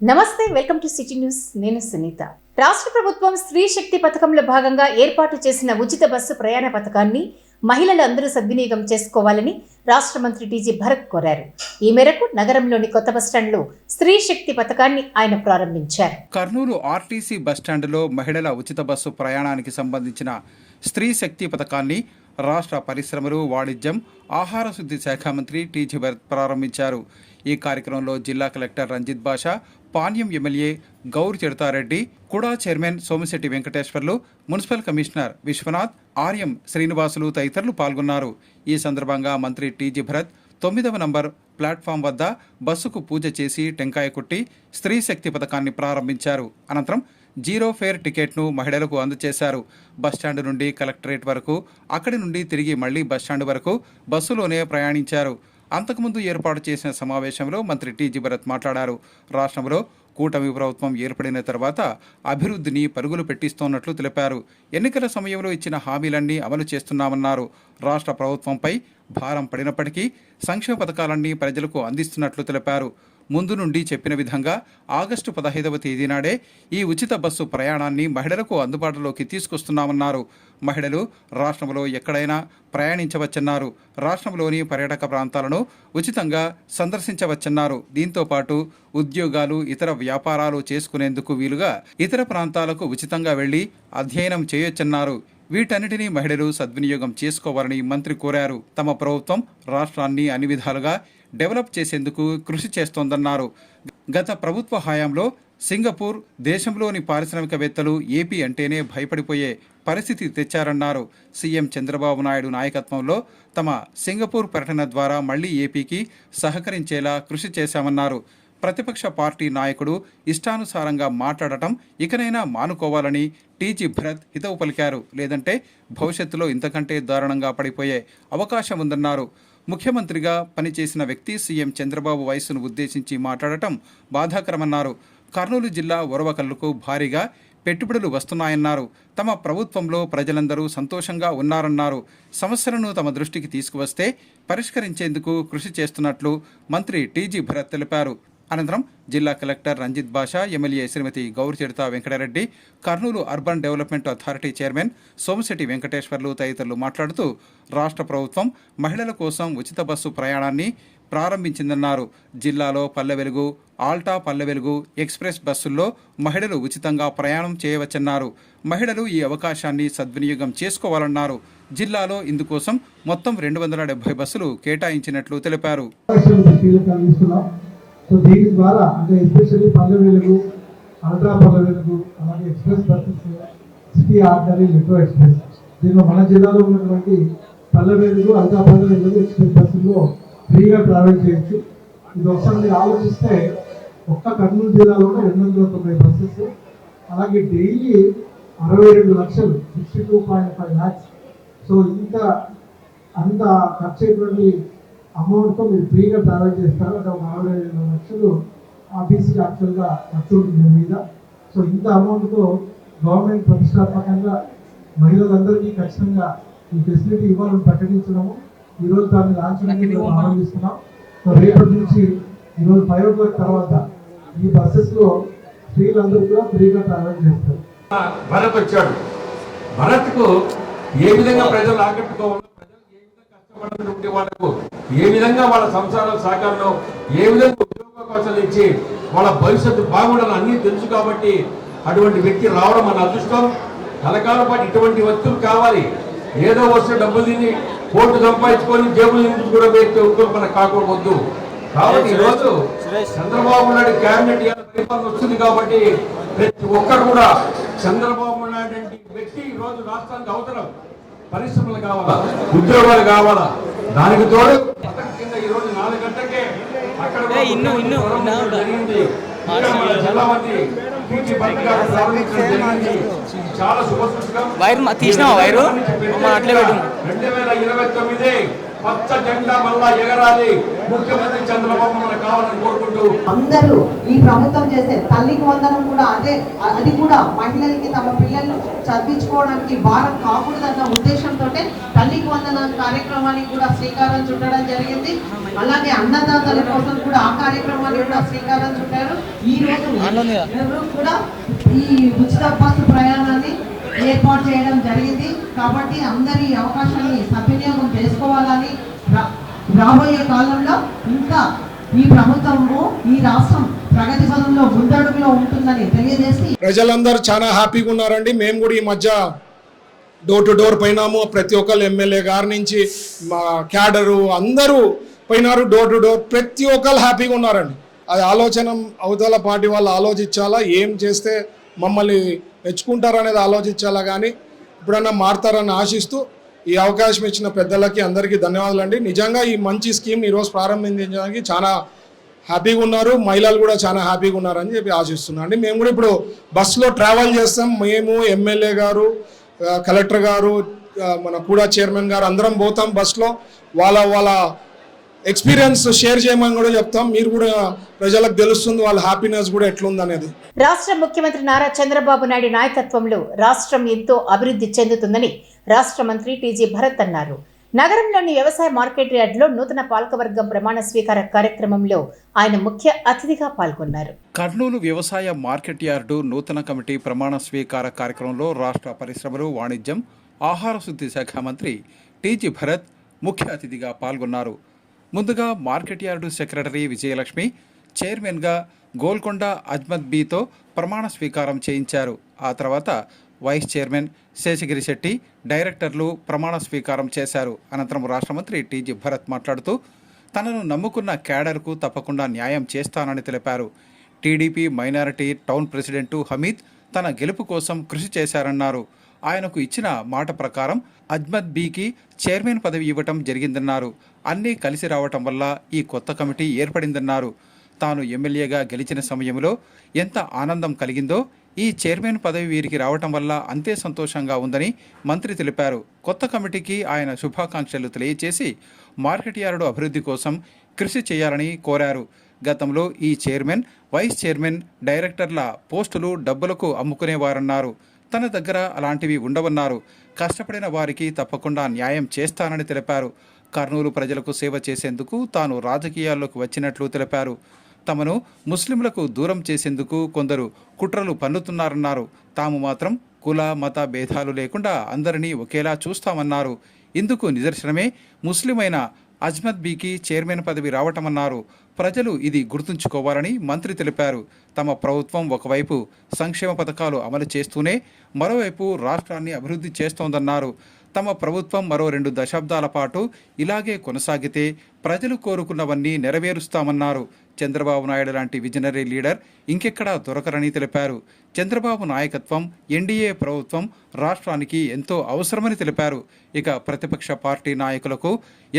నమస్తే, welcome to city news. నేను సునీత. రాష్ట్ర ప్రభుత్వం స్త్రీ శక్తి పథకంలో భాగంగా ఏర్పాటు చేసిన ఉచిత బస్సు ప్రయాణ పథకాన్ని మహిళలు అందరూ సద్వినియోగం చేసుకోవాలని రాష్ట్ర మంత్రి టీజీ భరత్ కోరారు. ఈ మేరకు నగరంలోని కొత్త బస్టాండ్లో స్త్రీ శక్తి పథకాన్ని ఆయన ప్రారంభించారు. కర్నూలు ఆర్టీసీ బస్టాండ్లో మహిళల ఉచిత బస్సు ప్రయాణానికి సంబంధించిన స్త్రీ శక్తి పథకాన్ని రాష్ట్ర పరిశ్రమలు, వాణిజ్యం, ఆహార శుద్ధి శాఖ మంత్రి టీజీ భరత్ ప్రారంభించారు. ఈ కార్యక్రమంలో జిల్లా కలెక్టర్ రంజిత్ బాషా, పాణ్యం ఎమ్మెల్యే గౌర్ చెడతారెడ్డి, KUDA chairman Somisetti Venkateswarlu, municipal commissioner Viswanath, RM Srinivasulu తదితరులు పాల్గొన్నారు. ఈ సందర్భంగా మంత్రి టీజీ భరత్ 9వ నంబర్ ప్లాట్ఫామ్ వద్ద బస్సుకు పూజ చేసి టెంకాయ కొట్టి స్త్రీ శక్తి పథకాన్ని ప్రారంభించారు. అనంతరం జీరో ఫేర్ టికెట్ను మహిళలకు అందజేశారు. బస్టాండ్ నుండి కలెక్టరేట్ వరకు, అక్కడి నుండి తిరిగి మళ్లీ బస్టాండ్ వరకు బస్సులోనే ప్రయాణించారు. అంతకుముందు ఏర్పాటు చేసిన సమావేశంలో మంత్రి టీజీ భరత్ మాట్లాడారు. రాష్ట్రంలో కూటమి ప్రభుత్వం ఏర్పడిన తర్వాత అభివృద్ధిని పరుగులు పెట్టిస్తోన్నట్లు తెలిపారు. ఎన్నికల సమయంలో ఇచ్చిన హామీలన్నీ అమలు చేస్తున్నామన్నారు. రాష్ట్ర ప్రభుత్వంపై భారం పడినప్పటికీ సంక్షేమ పథకాలన్నీ ప్రజలకు అందిస్తున్నట్లు తెలిపారు. ముందు నుండి చెప్పిన విధంగా ఆగస్టు 15వ తేదీ నాడే ఈ ఉచిత బస్సు ప్రయాణాన్ని మహిళలకు అందుబాటులోకి తీసుకొస్తున్నామన్నారు. మహిళలు రాష్ట్రంలో ఎక్కడైనా ప్రయాణించవచ్చన్నారు. రాష్ట్రంలోని పర్యాటక ప్రాంతాలను ఉచితంగా సందర్శించవచ్చన్నారు. దీంతో పాటు ఉద్యోగాలు, ఇతర వ్యాపారాలు చేసుకునేందుకు వీలుగా ఇతర ప్రాంతాలకు ఉచితంగా వెళ్లి అధ్యయనం చేయొచ్చన్నారు. వీటన్నిటినీ మహిళలు సద్వినియోగం చేసుకోవాలని మంత్రి కోరారు. తమ ప్రభుత్వం రాష్ట్రాన్ని అన్ని విధాలుగా డెవలప్ చేసేందుకు కృషి చేస్తోందన్నారు. గత ప్రభుత్వ హయాంలో సింగపూర్ దేశంలోని పారిశ్రామికవేత్తలు ఏపీ అంటేనే భయపడిపోయే పరిస్థితి తెచ్చారన్నారు. సీఎం చంద్రబాబు నాయుడు నాయకత్వంలో తమ సింగపూర్ పర్యటన ద్వారా మళ్లీ ఏపీకి సహకరించేలా కృషి చేశామన్నారు. ప్రతిపక్ష పార్టీ నాయకుడు ఇష్టానుసారంగా మాట్లాడటం ఇకనైనా మానుకోవాలని టీజీ భరత్ హితవు పలికారు. లేదంటే భవిష్యత్తులో ఇంతకంటే దారుణంగా పడిపోయే అవకాశం ఉందన్నారు. ముఖ్యమంత్రిగా పనిచేసిన వ్యక్తి సీఎం చంద్రబాబు వయసును ఉద్దేశించి మాట్లాడటం బాధాకరమన్నారు. కర్నూలు జిల్లా ఉరవకల్లుకు భారీగా పెట్టుబడులు వస్తున్నాయన్నారు. తమ ప్రభుత్వంలో ప్రజలందరూ సంతోషంగా ఉన్నారన్నారు. సమస్యలను తమ దృష్టికి తీసుకువస్తే పరిష్కరించేందుకు కృషి చేస్తున్నట్లు మంత్రి టీజీ భరత్ తెలిపారు. అనంతరం జిల్లా collector Ranjith Basha, MLA Srimathi Gowru Charitha Venkatareddy, Kurnool urban development authority chairman Somisetti Venkateswarlu తదితరులు మాట్లాడుతూ రాష్ట్ర ప్రభుత్వం మహిళల కోసం ఉచిత బస్సు ప్రయాణాన్ని ప్రారంభించిందన్నారు. జిల్లాలో పల్లె వెలుగు, ఆల్టా పల్లె వెలుగు ఎక్స్ప్రెస్ బస్సుల్లో మహిళలు ఉచితంగా ప్రయాణం చేయవచ్చన్నారు. మహిళలు ఈ అవకాశాన్ని సద్వినియోగం చేసుకోవాలన్నారు. జిల్లాలో ఇందుకోసం మొత్తం 270 బస్సులు కేటాయించినట్లు తెలిపారు. సో దీని ద్వారా అంటే ఎస్పెషల్లీ పల్లె వెలుగు, అల్ట్రా పల్లె వెలుగు, అలాగే express buses, city ordinary, metro express, దీనిలో మన జిల్లాలో ఉన్నటువంటి పల్లె వెలుగు, అల్ట్రా పల్లె వెలుగు ఎక్స్ప్రెస్ బస్సుల్లో ఫ్రీగా ట్రావెల్ చేయొచ్చు. ఇది ఒకసారి మీరు ఆలోచిస్తే ఒక్క కర్నూలు జిల్లాలోనే 290 బస్సెస్, అలాగే డైలీ 62 లక్షలు 62.5 lakhs. సో అంత ఖర్చు అయ్యేటువంటి అమౌంట్తో మీరు ఫ్రీగా ట్రావెల్ చేస్తారు. అంటే ఒక 62 లక్షలు ఆర్టీసీకి యాక్చువల్గా ఖర్చు ఉంటుంది దీని మీద. సో ఇంత అమౌంట్తో గవర్నమెంట్ ప్రతిష్టాత్మకంగా మహిళలందరికీ ఖచ్చితంగా ఈ ఫెసిలిటీ ఇవ్వాలని ప్రకటించడము, ఈరోజు దాన్ని లాంచ్ ఆనందిస్తున్నాం. సో రేపటి నుంచి ఈరోజు 5 o'clock తర్వాత ఈ బస్సెస్లో స్త్రీలందరూ కూడా ఫ్రీగా ట్రావెల్ చేస్తారు. భరత్ వచ్చాడు. భరత్కు ఏ విధంగా ప్రజలు ఆకట్టుకోవాలో, వాళ్ళకు ఏ విధంగా వాళ్ళ సంసారాల సహకారంలో ఏ విధంగా ఉద్యోగాలు ఇచ్చి వాళ్ళ భవిష్యత్తు బాగుండాలని అన్నీ తెలుసు కాబట్టి అటువంటి వ్యక్తి రావడం మన అదృష్టం. కలకాలం పాటు ఇటువంటి వ్యక్తులు కావాలి. ఏదో వస్తే డబ్బులు తిని కోర్టు సంపాదించుకొని జేబులు నింపుకోవడం వ్యక్తి మనకు కాకూడదు. కాబట్టి ఈరోజు చంద్రబాబు నాయుడు క్యాబినెట్ పరిపాలన వస్తుంది కాబట్టి ప్రతి ఒక్కరు కూడా చంద్రబాబు నాయుడు వ్యక్తి ఈరోజు రాష్ట్రానికి అవసరం. పరిశ్రమలు కావాలా, ఉద్యోగాలు కావాలా, దానికి తోడు కింద ఈరోజు 4 గంటలకే అక్కడ జరిగింది. జిల్లా మంత్రి చాలా శుభసూచకం. 2029 పచ్చ జెండా మళ్ళా ఎగరాలి, ముఖ్యమంత్రి చంద్రబాబు మనకు కావాలని కోరుకుంటూ అందరూ ఈ ప్రభుత్వం చేసే తల్లికి వందనం కూడా అది కూడా మహిళలకి తమ పిల్లలు చదివించుకోవడానికి భారం కాకూడదన్న ఉద్దేశంతో తల్లికి వందన కార్యక్రమానికి కూడా శ్రీకారం చుట్టడం జరిగింది. అలాగే అన్నదాతల కోసం కూడా ఆ కార్యక్రమానికి కూడా శ్రీకారం చుట్టారు. ఈ రోజు ఎవరు కూడా ఈ ఉచిత బస్సు ప్రయాణాన్ని ఏర్పాటు చేయడం జరిగింది. కాబట్టి అందరి అవకాశాన్ని సద్వినియోగం చేసుకోవాలని, రాబోయే కాలంలో ఇంకా ఈ ప్రభుత్వము ఈ రాష్ట్రం ప్రగతి పదంలో ముందడుగులో ఉంటుందని తెలియజేసి ప్రజలందరూ చాలా హ్యాపీగా ఉన్నారండి. మేము కూడా ఈ మధ్య డోర్ టు డోర్ పోయినాము. ప్రతి ఒక్కరు ఎమ్మెల్యే గారి నుంచి మా క్యాడరు అందరూ పోయినారు డోర్ టు డోర్. ప్రతి ఒక్కరు హ్యాపీగా ఉన్నారండి. అది ఆలోచన అవతల పార్టీ వాళ్ళు ఆలోచించాలా, ఏం చేస్తే మమ్మల్ని మెచ్చుకుంటారు అనేది ఆలోచించాలా, కానీ ఇప్పుడన్నా మారుతారని ఆశిస్తూ ఈ అవకాశం ఇచ్చిన పెద్దలకి అందరికీ ధన్యవాదాలు అండి. నిజంగా ఈ మంచి స్కీమ్ ఈరోజు ప్రారంభించడానికి చాలా హ్యాపీగా ఉన్నారు. మహిళలు కూడా చాలా హ్యాపీగా ఉన్నారని చెప్పి ఆశిస్తున్నాను అండి. మేము కూడా ఇప్పుడు బస్సులో ట్రావెల్ చేస్తాం. మేము ఎమ్మెల్యే గారు, కలెక్టర్ గారు, మన కూడా చైర్మన్ గారు అందరం పోతాం బస్సులో. వాళ్ళ ఎక్స్పీరియన్స్ షేర్ చేయమని కూడా చెప్తాం. మీరు కూడా ప్రజలకు తెలుస్తుంది వాళ్ళ హ్యాపీనెస్ కూడా ఎట్లుంది అనేది. రాష్ట్ర ముఖ్యమంత్రి నారా చంద్రబాబు నాయుడు నాయకత్వంలో రాష్ట్రం ఎంతో అభివృద్ధి చెందుతుందని రాష్ట్ర మంత్రి టీజీ భరత్ అన్నారు. నగరంలోని వ్యవసాయ మార్కెట్ యార్డులో నూతన పాలకవర్గం ప్రమాణ స్వీకార కార్యక్రమంలో ఆయన ముఖ్య అతిథిగా పాల్గొన్నారు. కర్నూలు వ్యవసాయ మార్కెట్ యార్డు నూతన కమిటీ ప్రమాణ స్వీకార కార్యక్రమంలో రాష్ట్ర పరిశ్రమలు, వాణిజ్యం, ఆహార శుద్ధి శాఖ మంత్రి టీజీ భరత్ ముఖ్య అతిథిగా పాల్గొన్నారు. ముందుగా మార్కెట్ యార్డు సెక్రటరీ విజయలక్ష్మి, చైర్మన్గా గోల్కొండ అజ్మద్ బీతో ప్రమాణ స్వీకారం చేయించారు. ఆ తర్వాత వైస్ చైర్మన్ శేషగిరి శెట్టి, డైరెక్టర్లు ప్రమాణ స్వీకారం చేశారు. అనంతరం రాష్ట్ర మంత్రి టీజీ భరత్ మాట్లాడుతూ తనను నమ్ముకున్న క్యాడర్కు తప్పకుండా న్యాయం చేస్తానని తెలిపారు. TDP minority town president Hameed తన గెలుపు కోసం కృషి చేశారన్నారు. ఆయనకు ఇచ్చిన మాట ప్రకారం అజ్మద్ బీకి చైర్మన్ పదవి ఇవ్వటం జరిగిందన్నారు. అన్నీ కలిసి రావటం వల్ల ఈ కొత్త కమిటీ ఏర్పడిందన్నారు. తాను ఎమ్మెల్యేగా గెలిచిన సమయంలో ఎంత ఆనందం కలిగిందో ఈ చైర్మన్ పదవి వీరికి రావటం వల్ల అంతే సంతోషంగా ఉందని మంత్రి తెలిపారు. కొత్త కమిటీకి ఆయన శుభాకాంక్షలు తెలియజేసి మార్కెట్ యార్డు అభివృద్ధి కోసం కృషి చేయాలని కోరారు. గతంలో ఈ చైర్మన్, వైస్ చైర్మన్, డైరెక్టర్ల పోస్టులు డబ్బులకు అమ్ముకునేవారన్నారు. తన దగ్గర అలాంటివి ఉండవన్నారు. కష్టపడిన వారికి తప్పకుండా న్యాయం చేస్తానని తెలిపారు. కర్నూలు ప్రజలకు సేవ చేసేందుకు తాను రాజకీయాల్లోకి వచ్చినట్లు తెలిపారు. తమను ముస్లింలకు దూరం చేసేందుకు కొందరు కుట్రలు పన్నుతున్నారన్నారు. తాము మాత్రం కుల మత భేదాలు లేకుండా అందరినీ ఒకేలా చూస్తామన్నారు. ఇందుకు నిదర్శనమే ముస్లిమైన అజ్మద్ బీకి చైర్మన్ పదవి రావటమన్నారు. ప్రజలు ఇది గుర్తుంచుకోవాలని మంత్రి తెలిపారు. తమ ప్రభుత్వం ఒకవైపు సంక్షేమ పథకాలు అమలు చేస్తూనే మరోవైపు రాష్ట్రాన్ని అభివృద్ధి చేస్తోందన్నారు. తమ ప్రభుత్వం మరో 2 దశాబ్దాల పాటు ఇలాగే కొనసాగితే ప్రజలు కోరుకున్నవన్నీ నెరవేరుస్తామన్నారు. చంద్రబాబు నాయుడు లాంటి విజనరీ లీడర్ ఇంకెక్కడా దొరకరని తెలిపారు. చంద్రబాబు నాయకత్వం, ఎన్డీఏ ప్రభుత్వం రాష్ట్రానికి ఎంతో అవసరమని తెలిపారు. ఇక ప్రతిపక్ష పార్టీ నాయకులకు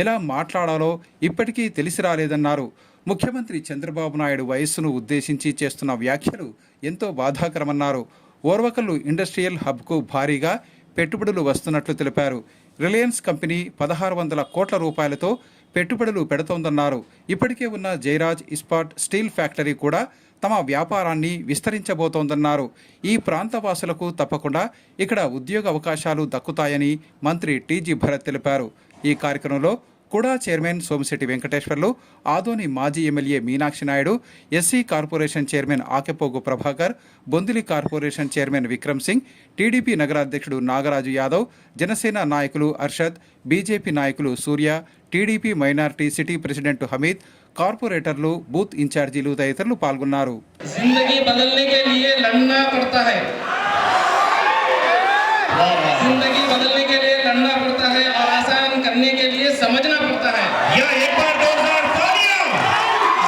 ఎలా మాట్లాడాలో ఇప్పటికీ తెలిసి రాలేదన్నారు. ముఖ్యమంత్రి చంద్రబాబు నాయుడు వయస్సును ఉద్దేశించి చేస్తున్న వ్యాఖ్యలు ఎంతో బాధాకరమన్నారు. ఓర్వకల్లు ఇండస్ట్రియల్ హబ్కు భారీగా పెట్టుబడులు వస్తున్నట్లు తెలిపారు. రిలయన్స్ కంపెనీ 1600 కోట్ల రూపాయలతో పెట్టుబడులు పెడుతోందన్నారు. ఇప్పటికే ఉన్న జయరాజ్ ఇస్పాట్ స్టీల్ ఫ్యాక్టరీ కూడా తమ వ్యాపారాన్ని విస్తరించబోతోందన్నారు. ఈ ప్రాంత వాసులకు తప్పకుండా ఇక్కడ ఉద్యోగ అవకాశాలు దక్కుతాయని మంత్రి టీజీ భరత్ తెలిపారు. ఈ కార్యక్రమంలో కుడా చైర్మన్ సోమిశెట్టి వెంకటేశ్వర్లు, ఆదోని మాజీ MLA Meenakshi Naidu, SC corporation chairman Akepogu Prabhakar, Bondili corporation chairman Vikram Singh, TDP నగర అధ్యక్షుడు నాగరాజు యాదవ్, జనసేన నాయకులు అర్షద్, బీజేపీ నాయకులు Surya, TDP minority city president Hameed, కార్పొరేటర్లు, బూత్ ఇన్ఛార్జీలు తదితరులు పాల్గొన్నారు. करने के लिए समझना पड़ता है। या एक बार 2000 तालियां।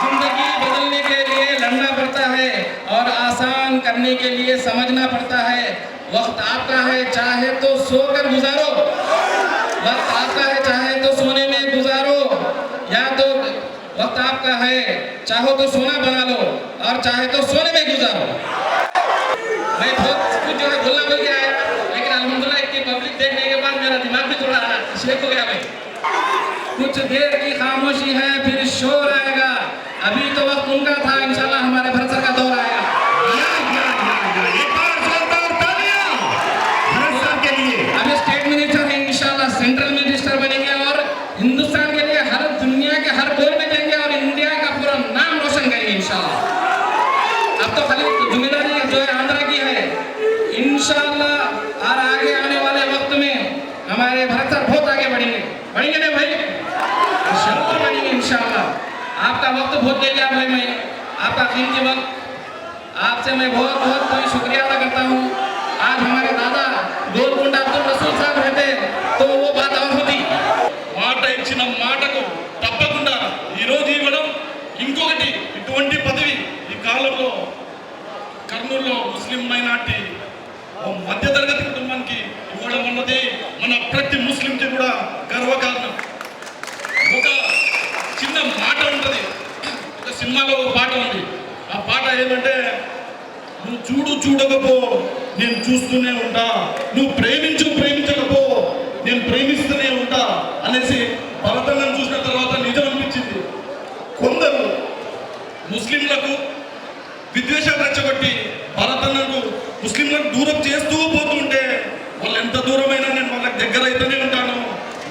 जिंदगी बदलने के लिए लड़ना पड़ता है और आसान करने के लिए समझना पड़ता है। वक्त आपका है, चाहे तो सोकर गुजारो, वक्त आपका है, चाहे तो सोने में गुजारो, या तो वक्त आपका है, चाहो तो सोना बना लो और चाहे तो सोने में गुजारो। मैं बहुत कुछ जो है बोलना बोल के आया, लेकिन अल्हम्दुलिल्लाह इतनी पब्लिक देखने के बाद मेरा दिमाग भी थोड़ा शेक हो गया। भाई कुछ जिम्मेदारी जो है आंध्रा की है। इंशाअल्लाह और आगे आने वाले वक्त में हमारे भारत सर बहुत आगे बढ़ेंगे ना भाई, इंशाअल्लाह बढ़ेंगे इंशाअल्लाह। आपका वक्त बहुत ले लिया भाई, मैं आपका कीमती वक्त, आपसे मैं बहुत बहुत कोई शुक्रिया अदा करता हूँ। आज हमारे दादा गोलकुंडा अब्दुल रसूल साहब रहते तो वो बात और होती। మాట ఇచ్చిన మాటకు తప్పకుండా ఈరోజు ఇవ్వడం, ఇంకొకటి ఇటువంటి పదవి ఈ కాలంలో కర్నూలులో ముస్లిం మైనార్టీ మధ్యతరగతి కుటుంబానికి ఇవ్వడం అన్నది మన ప్రతి ముస్లింకి కూడా గర్వకారణం. ఒక చిన్న మాట ఉంటుంది, ఒక సినిమాలో ఒక పాట ఉంది. ఆ పాట ఏంటంటే, నువ్వు చూడకపో నేను చూస్తూనే ఉంటా, నువ్వు ప్రేమించకపో నేను ప్రేమిస్తూనే ఉంటా అనేసి భరతన్నను చూసిన తర్వాత నిజం అనిపించింది. కొందరు ముస్లింలకు విద్వేషాలు రెచ్చగొట్టి భరతన్నకు ముస్లింలకు దూరం చేస్తూ పోతుంటే, వాళ్ళు ఎంత దూరమైనా నేను వాళ్ళకి దగ్గర అయితేనే ఉంటాను.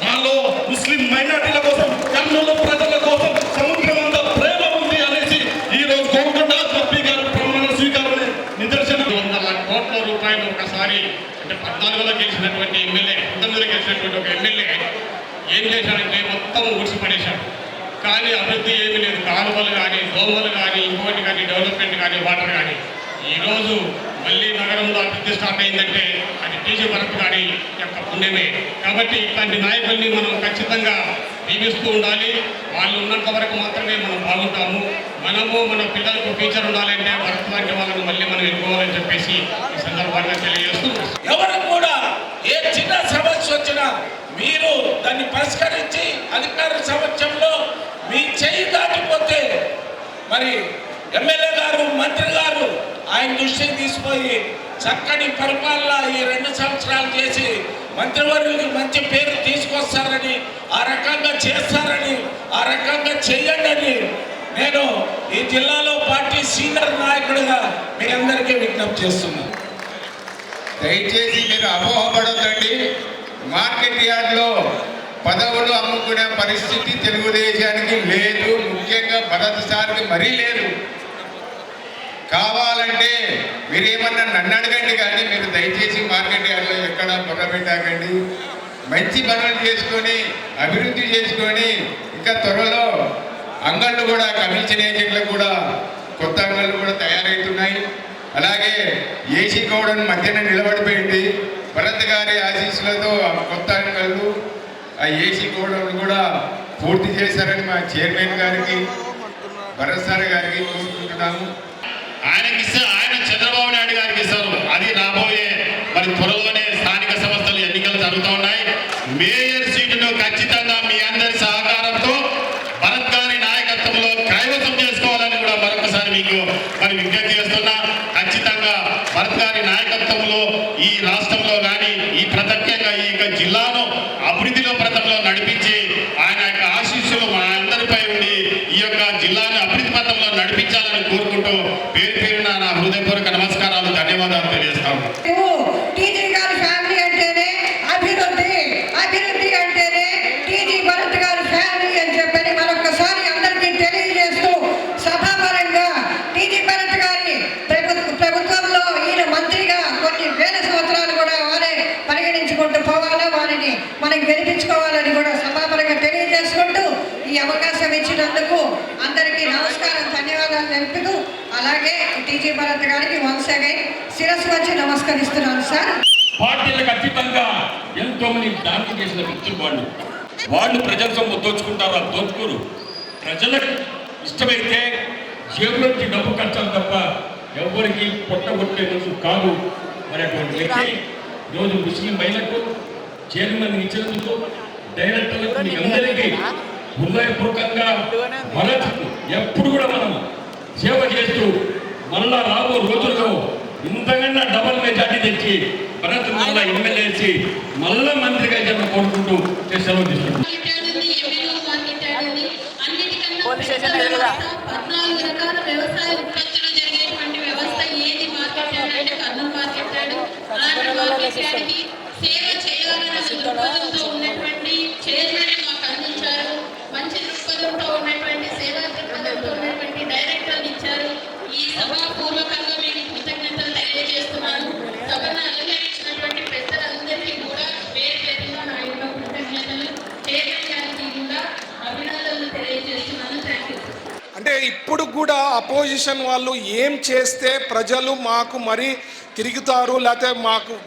నాలో ముస్లిం మైనార్టీల కోసం, కర్నూలు ప్రజల కోసం సముద్రం అంత ప్రేమ ఉంది అనేసి ఈ రోజు గోల్కొండ ఎంపీ గారు ప్రమాణ స్వీకారం నిదర్శనం. 100 కోట్ల రూపాయలు ఒకసారి అంటే 14లో గెలిచినటువంటి ఎమ్మెల్యే, 19లో గెలిచినటువంటి ఒక ఎమ్మెల్యే ఏం చేశాడంటే మొత్తం ఊడ్చిపడేశాడు. కానీ అభివృద్ధి ఏమీ లేదు. కాలువలు కానీ, దోమలు కానీ, ఇంకోటి కానీ, డెవలప్మెంట్ కానీ, వాటర్ కానీ. ఈరోజు మళ్ళీ నగరంలో అభివృద్ధి స్టార్ట్ అయిందంటే అది టీజీ భరత్ గారి యొక్క పుణ్యమే. కాబట్టి ఇట్లాంటి నాయకుల్ని మనం ఖచ్చితంగా దీవిస్తూ ఉండాలి. వాళ్ళు ఉన్నంత వరకు మాత్రమే మనం బాగుంటాము. మనము మన పిల్లలకు ఫ్యూచర్ ఉండాలంటే భరత్ లాంటి వాళ్ళని మళ్ళీ మనం ఎన్నుకోవాలని చెప్పేసి ఈ సందర్భంగా తెలియజేస్తూ, ఎవరు కూడా ఏ చిన్న సమస్య వచ్చినా మీరు దాన్ని పరిష్కరించి అధికార సమక్షంలో మీ చేయి దాటిపోతే మరి ఎమ్మెల్యే గారు, మంత్రి గారు ఆయన దృష్టికి తీసుకుపోయి చక్కని పరిపాలన ఈ 2 సంవత్సరాలు చేసి మంత్రివర్యులకి మంచి పేరు తీసుకొస్తారని, ఆ రకంగా చేస్తారని, ఆ రకంగా చెయ్యండి నేను ఈ జిల్లాలో పార్టీ సీనియర్ నాయకుడిగా మీ అందరికీ విజ్ఞప్తి చేస్తున్నాను. దయచేసి మీరు అపోహపడొద్దండి. మార్కెట్ యార్డ్లో పదవులు అమ్ముకునే పరిస్థితి తెలుగుదేశానికి లేదు, ముఖ్యంగా భరత్ సార్కి మరీ లేదు. కావాలంటే మీరేమన్నా నన్ను అడగండి, కానీ మీరు దయచేసి మార్కెట్ యార్డ్లో ఎక్కడ పొరబెట్టాకండి. మంచి పనులు చేసుకొని అభివృద్ధి చేసుకొని ఇంకా త్వరలో అంగళ్ళు కూడా, కమిషన్ ఏజెంట్లకు కూడా కొత్త అంగళ్ళు కూడా తయారవుతున్నాయి. అలాగే ఏసీ గౌడను మధ్యన నిలబడిపోయింది. భరత్ గారి ఆశీస్సులతో కొత్త అంగళ్ళు, ఆ ఏసీ గౌడను కూడా పూర్తి చేశారని మా చైర్మన్ గారికి, భరత్ సార్ గారికి కోరుకుంటున్నాము. ఆయన చంద్రబాబు నాయుడు గారికి ఇస్తారు. అది రాబోయే మరి త్వరలోనే స్థానిక సంస్థలు ఎన్నికలు జరుగుతూ ఉన్నాయి. మేయర్ సీటును ఖచ్చితంగా మీ అందరి సహకారంతో భరత్ గారి నాయకత్వంలో కైవసం చేసుకోవాలని కూడా మరొకసారి మీకు మరి విజ్ఞప్తి చేస్తున్నా. ఖచ్చితంగా భరత్ గారి నాయకత్వంలో ఈ రాష్ట్రంలో కానీ, ఈ ప్రత్యేకంగా ఈ జిల్లాను అభివృద్ధిలో ప్రథంలో నడిపించి ఆయన యొక్క ఆశీస్సులు మా అందరిపై ఉండి ఈ యొక్క జిల్లాను అభివృద్ధి పథంలో నడిపించాలని కోరుకుంటూ పేరు పేరున నా హృదయపూర్వక నమస్కారాలు, ధన్యవాదాలు తెలియజేస్తాను. టీజీ గారి ఫ్యామిలీ అంటేనే అభివృద్ధి, అభివృద్ధి అంటేనే టీజీ భరత్ గారి ఫ్యామిలీ అని చెప్పని మరొకసారి అందరికీ తెలియజేస్తూ, సభాపరంగా టీజీ భరత్ గారి ప్రభుత్వంలో ఈయన మంత్రిగా కొన్ని వేల సంవత్సరాలు కూడా వారే పరిగణించుకుంటూ పోవాలా, వారిని మనం గెలిపించుకోవాలని కూడా సభాపరంగా తెలియజేసుకుంటూ ఈ అవకాశం ఇచ్చినందుకు అందరికీ నమస్కారం, ధన్యవాదాలు తెలుపుతూ, అలాగే టీజీ భరత్ గారికి వన్స్ అగైన్ శిరస్సు వచ్చి నమస్కరిస్తున్నాను సార్. పార్టీలకు అతీతంగా ఎంతో మంది దాడి చేసిన వ్యక్తులు వాళ్ళు ప్రజల సొమ్ము దోచుకుంటారు, అది దోచుకోరు. ప్రజలకు ఇష్టమైతే జేబులోంచి డబ్బు ఖర్చాలు తప్ప ఎవరికి పొట్టగొట్టే రోజు కాదు. మరి అటువంటి వ్యక్తి ఈరోజు ముస్లిం మహిళలకు చైర్మన్ ఇచ్చినందుకు, డైరెక్టర్లకు, మీ అందరికీ హృదయపూర్వకంగా భరత్కు ఎప్పుడు కూడా మనం సేవ చేస్తూ మళ్ళా రాబో రోజుల్లో ఇంతకన్నా డబల్ మెజార్టీ తెచ్చి భరత్ మళ్ళా ఎమ్మెల్యేసి మళ్ళా మంత్రిగా జన్మ కోరుకుంటూ సెలవు తీసుకుంటాం. 14 రకాల వ్యవసాయ ఉత్పత్తులు జరిగేటువంటి వ్యవస్థ ఏది మార్కెట్ యార్డ్ అంటే కర్నూలు మార్కెట్ యార్డ్. అలాంటి మార్కెట్ యార్డ్కి సేవ చేయాలనే దృక్పథంతో ఉన్నటువంటి చైర్మన్ మాకు అందించారు. మంచి దృక్పథంతో ఉన్నటువంటి సేవా దృక్పథంతో ఉన్నటువంటి డైరెక్టర్లు ఇచ్చారు. ఈ సభాపూర్వకంగా మీకు కూడా అపోజిషన్ వాళ్ళు ఏం చేస్తే ప్రజలు మాకు మరీ తిరుగుతారు లేకపోతే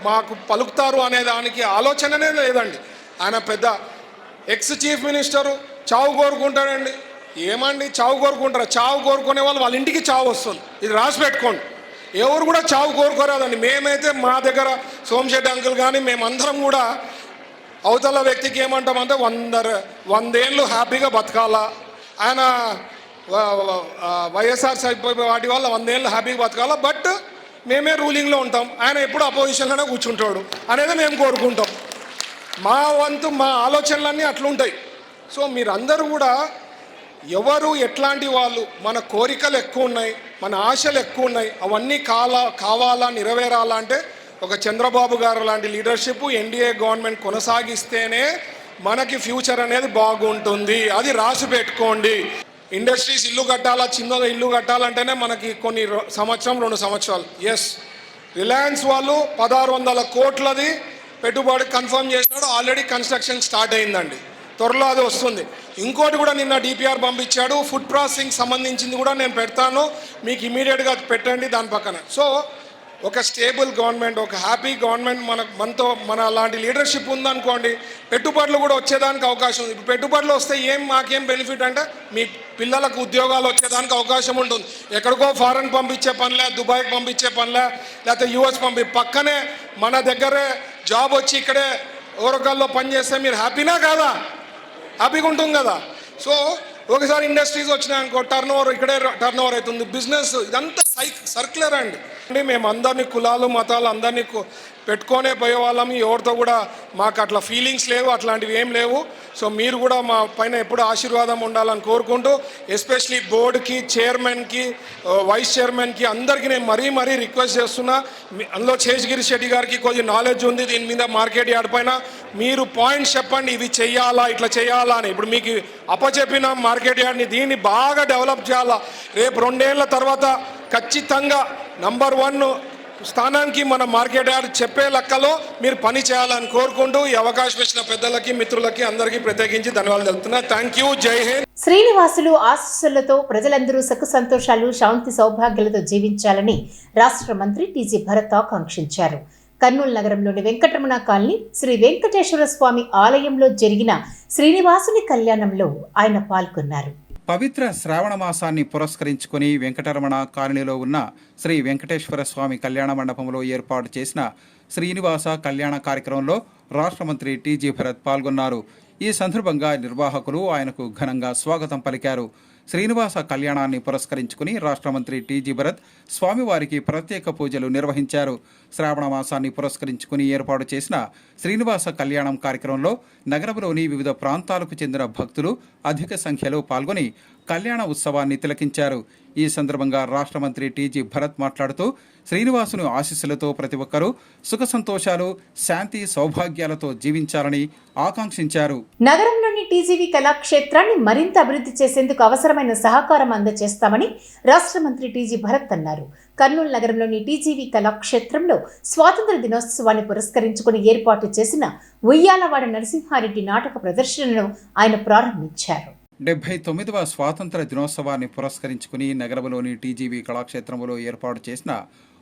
మాకు పలుకుతారు అనే దానికి ఆలోచననే లేదండి. ఆయన పెద్ద ఎక్స్ చీఫ్ మినిస్టరు చావు కోరుకుంటాడండి. ఏమండి చావు కోరుకుంటారా? చావు కోరుకునే వాళ్ళు వాళ్ళ ఇంటికి చావు వస్తుంది. ఇది రాసి పెట్టుకోండి. ఎవరు కూడా చావు కోరుకోరాదండి. మేమైతే మా దగ్గర సోమశెట్టి అంకుల్ కానీ మేమందరం కూడా అవతల వ్యక్తికి ఏమంటామంటే 100 ఏళ్ళు హ్యాపీగా బతకాలా, ఆయన వైఎస్ఆర్సీపీ వాటి వల్ల 100 ఏళ్ళు హ్యాపీగా బతకాలా, బట్ మేమే రూలింగ్లో ఉంటాం, ఆయన ఎప్పుడు అపోజిషన్లోనే కూర్చుంటాడు అనేది మేము కోరుకుంటాం. మా వంతు మా ఆలోచనలన్నీ అట్లుంటాయి. సో మీరందరూ కూడా ఎవరు ఎట్లాంటి వాళ్ళు, మన కోరికలు ఎక్కువ ఉన్నాయి, మన ఆశలు ఎక్కువ ఉన్నాయి, అవన్నీ కావాలా నెరవేరాలా అంటే ఒక చంద్రబాబు గారు లాంటి లీడర్షిప్ ఎన్డీఏ గవర్నమెంట్ కొనసాగిస్తేనే మనకి ఫ్యూచర్ అనేది బాగుంటుంది. అది రాసి పెట్టుకోండి. ఇండస్ట్రీస్ ఇల్లు కట్టాలా, చిన్నగా ఇల్లు కట్టాలంటేనే మనకి కొన్ని 2 సంవత్సరాలు. ఎస్, రిలయన్స్ వాళ్ళు 1600 కోట్లది పెట్టుబడి కన్ఫర్మ్ చేసినాడు. ఆల్రెడీ కన్స్ట్రక్షన్ స్టార్ట్ అయిందండి, త్వరలో అది వస్తుంది. ఇంకోటి కూడా నిన్న డిపిఆర్ పంపించాడు, ఫుడ్ ప్రాసెసింగ్ సంబంధించింది కూడా నేను పెడతాను, మీకు ఇమీడియట్గా పెట్టండి దాని పక్కన. సో ఒక స్టేబుల్ గవర్నమెంట్, ఒక హ్యాపీ గవర్నమెంట్ మన అలాంటి లీడర్షిప్ ఉందనుకోండి, పెట్టుబడులు కూడా వచ్చేదానికి అవకాశం ఉంది. ఇప్పుడు పెట్టుబడులు వస్తే మాకేం బెనిఫిట్ అంటే మీ పిల్లలకు ఉద్యోగాలు వచ్చేదానికి అవకాశం ఉంటుంది. ఎక్కడికో ఫారెన్ పంపించే పనిలే, దుబాయ్కి పంపించే పనిలే, లేకపోతే యూఎస్ పక్కనే మన దగ్గరే జాబ్ వచ్చి ఇక్కడే ఓరకాల్లో పనిచేస్తే మీరు హ్యాపీనా కాదా? హ్యాపీగా ఉంటుంది కదా. సో ఒకసారి ఇండస్ట్రీస్ వచ్చినాయనుకో ఇక్కడే టర్న్ ఓవర్ అవుతుంది బిజినెస్. ఇదంతా సర్క్యులర్ అండి. మేము అందరినీ కులాలు మతాలు అందరినీ పెట్టుకొనే పోయే వాళ్ళం. ఎవరితో కూడా మాకు అట్లా ఫీలింగ్స్ లేవు, అట్లాంటివి ఏం లేవు. సో మీరు కూడా మా పైన ఎప్పుడు ఆశీర్వాదం ఉండాలని కోరుకుంటూ, ఎస్పెషలీ బోర్డుకి, చైర్మన్కి, వైస్ చైర్మన్కి అందరికీ నేను మరీ రిక్వెస్ట్ చేస్తున్నా. అందులో శేషగిరి శెట్టి గారికి కొంచెం నాలెడ్జ్ ఉంది దీని మీద, మార్కెట్ యార్డ్ పైన. మీరు పాయింట్స్ చెప్పండి, ఇవి చెయ్యాలా, ఇట్లా చెయ్యాలా అని. ఇప్పుడు మీకు అప్పచెప్పిన మార్కెట్ యార్డ్ని దీన్ని బాగా డెవలప్ చేయాలా. రేపు 2 ఏళ్ల తర్వాత ఖచ్చితంగా నంబర్ 1 స్థానానికి మన మార్కెట్ యార్డ్ చెప్పే లెక్కలో మీరు పని చేయాలని కోరుకుంటూ, ఈ అవకాశం ఇచ్చిన పెద్దలకి, మిత్రులకి అందరికీ ప్రత్యేకించి ధన్యవాదాలు తెలుపుతున్నా. Thank you. జై హింద్. శ్రీనివాసులు ఆశీస్సులతో ప్రజలందరూ సుఖ సంతోషాలు, శాంతి సౌభాగ్యాలతో జీవించాలని రాష్ట్ర మంత్రి టీజీ భరత్ ఆకాంక్షించారు. కర్నూలు నగరంలోని వెంకటరమణ కాలనీ శ్రీ వెంకటేశ్వర స్వామి ఆలయంలో జరిగిన శ్రీనివాసుని కళ్యాణంలో ఆయన పాల్గొన్నారు. పవిత్ర శ్రావణ మాసాన్ని పురస్కరించుకుని వెంకటరమణ కాలనీలో ఉన్న శ్రీ వెంకటేశ్వర స్వామి కళ్యాణ మండపంలో ఏర్పాటు చేసిన శ్రీనివాస కళ్యాణ కార్యక్రమంలో రాష్ట్ర మంత్రి టీజీ భరత్ పాల్గొన్నారు. ఈ సందర్భంగా నిర్వాహకులు ఆయనకు ఘనంగా స్వాగతం పలికారు. శ్రీనివాస కళ్యాణాన్ని పురస్కరించుకుని రాష్ట్ర మంత్రి టీజీ భరత్ స్వామివారికి ప్రత్యేక పూజలు నిర్వహించారు. శ్రావణ మాసాన్ని పురస్కరించుకుని ఏర్పాటు చేసిన శ్రీనివాస కళ్యాణం కార్యక్రమంలో నగరంలోని వివిధ ప్రాంతాలకు చెందిన భక్తులు అధిక సంఖ్యలో పాల్గొని కళ్యాణ ఉత్సవాన్ని తిలకించారు. ఈ సందర్భంగా రాష్ట్ర మంత్రి టీజీ భరత్ మాట్లాడుతూ, శ్రీనివాసుని ఆశీస్సులతో ప్రతి ఒక్కరూ సుఖ సంతోషాలు, శాంతి సౌభాగ్యాలతో జీవించాలని ఆకాంక్షించారు. నగరంలోని టీజీవీ కళాక్షేత్రాన్ని మరింత అభివృద్ధి చేసేందుకు అవసరమైన సహకారం అందజేస్తామని రాష్ట్ర మంత్రి టీజీ భరత్ అన్నారు. కర్నూలు నగరంలోని టీజీవీ కళాక్షేత్రంలో స్వాతంత్ర దినోత్సవాన్ని పురస్కరించుకుని ఏర్పాటు చేసిన ఉయ్యాలవాడ నరసింహారెడ్డి నాటక ప్రదర్శనను ఆయన ప్రారంభించారు. 79వ స్వాతంత్ర దినోత్సవాన్ని పురస్కరించుకుని నగరంలోని టీజీవీ కళాక్షేత్రంలో ఏర్పాటు చేసిన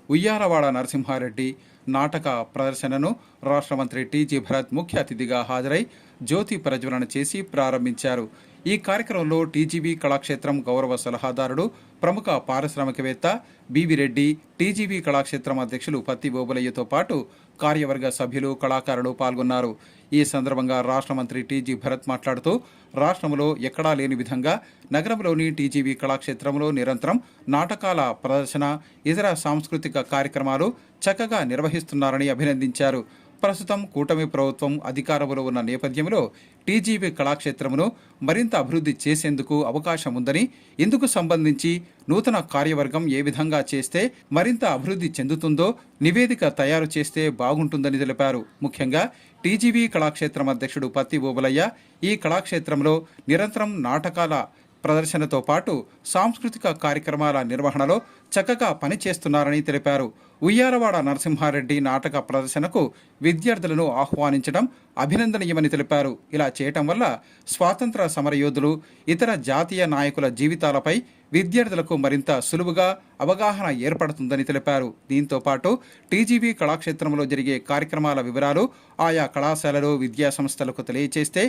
ఉయ్యాలవాడ నరసింహారెడ్డి నాటక ప్రదర్శనను రాష్ట్ర మంత్రి టీజీ భరత్ ముఖ్య అతిథిగా హాజరై జ్యోతి ప్రజ్వలన చేసి ప్రారంభించారు. ఈ కార్యక్రమంలో టీజీవీ కళాక్షేత్రం గౌరవ సలహాదారుడు, ప్రముఖ పారిశ్రామికవేత్త బివి రెడ్డి, టీజీవీ కళాక్షేత్రం అధ్యక్షులు పత్తి బోబులయ్యతో పాటు కార్యవర్గ సభ్యులు, కళాకారులు పాల్గొన్నారు. ఈ సందర్భంగా రాష్ట్ర మంత్రి టీజీ భరత్ మాట్లాడుతూ, రాష్ట్రంలో ఎక్కడా లేని విధంగా నగరంలోని టీజీవీ కళాక్షేత్రంలో నిరంతరం నాటకాల ప్రదర్శన, ఇతర సాంస్కృతిక కార్యక్రమాలు చక్కగా నిర్వహిస్తున్నారని అభినందించారు. ప్రస్తుతం కూటమి ప్రభుత్వం అధికారంలో ఉన్న నేపథ్యంలో టీజీవీ కళాక్షేత్రమును మరింత అభివృద్ధి చేసేందుకు అవకాశం ఉందని, ఇందుకు సంబంధించి నూతన కార్యవర్గం ఏ విధంగా చేస్తే మరింత అభివృద్ధి చెందుతుందో నివేదిక తయారు చేస్తే బాగుంటుందని తెలిపారు. ముఖ్యంగా టీజీవీ కళాక్షేత్రం అధ్యక్షుడు పత్తి బోబులయ్య ఈ కళాక్షేత్రంలో నిరంతరం నాటకాల ప్రదర్శనతో పాటు సాంస్కృతిక కార్యక్రమాల నిర్వహణలో చక్కగా పనిచేస్తున్నారని తెలిపారు. ఉయ్యాలవాడ నరసింహారెడ్డి నాటక ప్రదర్శనకు విద్యార్థులను ఆహ్వానించడం అభినందనీయమని తెలిపారు. ఇలా చేయటం వల్ల స్వాతంత్ర సమరయోధులు, ఇతర జాతీయ నాయకుల జీవితాలపై విద్యార్థులకు మరింత సులువుగా అవగాహన ఏర్పడుతుందని తెలిపారు. దీంతో పాటు టీజీవీ కళాక్షేత్రంలో జరిగే కార్యక్రమాల వివరాలు ఆయా కళాశాలలు, విద్యా సంస్థలకు తెలియజేస్తే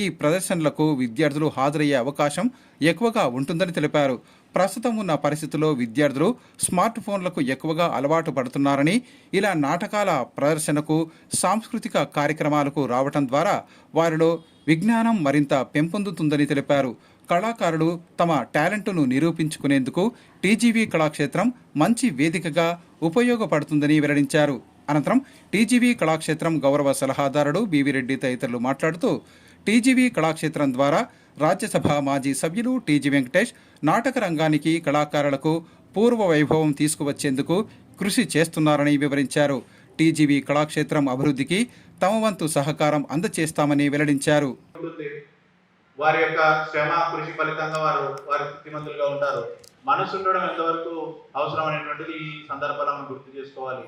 ఈ ప్రదర్శనలకు విద్యార్థులు హాజరయ్యే అవకాశం ఎక్కువగా ఉంటుందని తెలిపారు. ప్రస్తుతం ఉన్న పరిస్థితుల్లో విద్యార్థులు స్మార్ట్ ఫోన్లకు ఎక్కువగా అలవాటు పడుతున్నారని, ఇలా నాటకాల ప్రదర్శనకు, సాంస్కృతిక కార్యక్రమాలకు రావటం ద్వారా వారిలో విజ్ఞానం మరింత పెంపొందుతుందని తెలిపారు. కళాకారులు తమ టాలెంట్ను నిరూపించుకునేందుకు టీజీవీ కళాక్షేత్రం మంచి వేదికగా ఉపయోగపడుతుందని వెల్లడించారు. అనంతరం టీజీవీ కళాక్షేత్రం గౌరవ సలహాదారుడు బివి రెడ్డి తదితరులు మాట్లాడుతూ, టీజీవీ కళాక్షేత్రం ద్వారా రాజ్యసభ మాజీ సభ్యులు టీజీ వెంకటేష్ నాటక రంగానికి, కళాకారులకు పూర్వ వైభవం తీసుకువచ్చేందుకు కృషి చేస్తున్నారని వివరించారు. టీజీవీ కళాక్షేత్రం అభివృద్ధికి తమ వంతు సహకారం అందజేస్తామని వెల్లడించారు. వారి యొక్క శ్రమ, కృషి ఫలితంగా వారు స్థితిమంతులుగా ఉంటారు. మనసు ఉండడం ఎంతవరకు అవసరమైనటువంటిది ఈ సందర్భంలో మనం గుర్తు చేసుకోవాలి.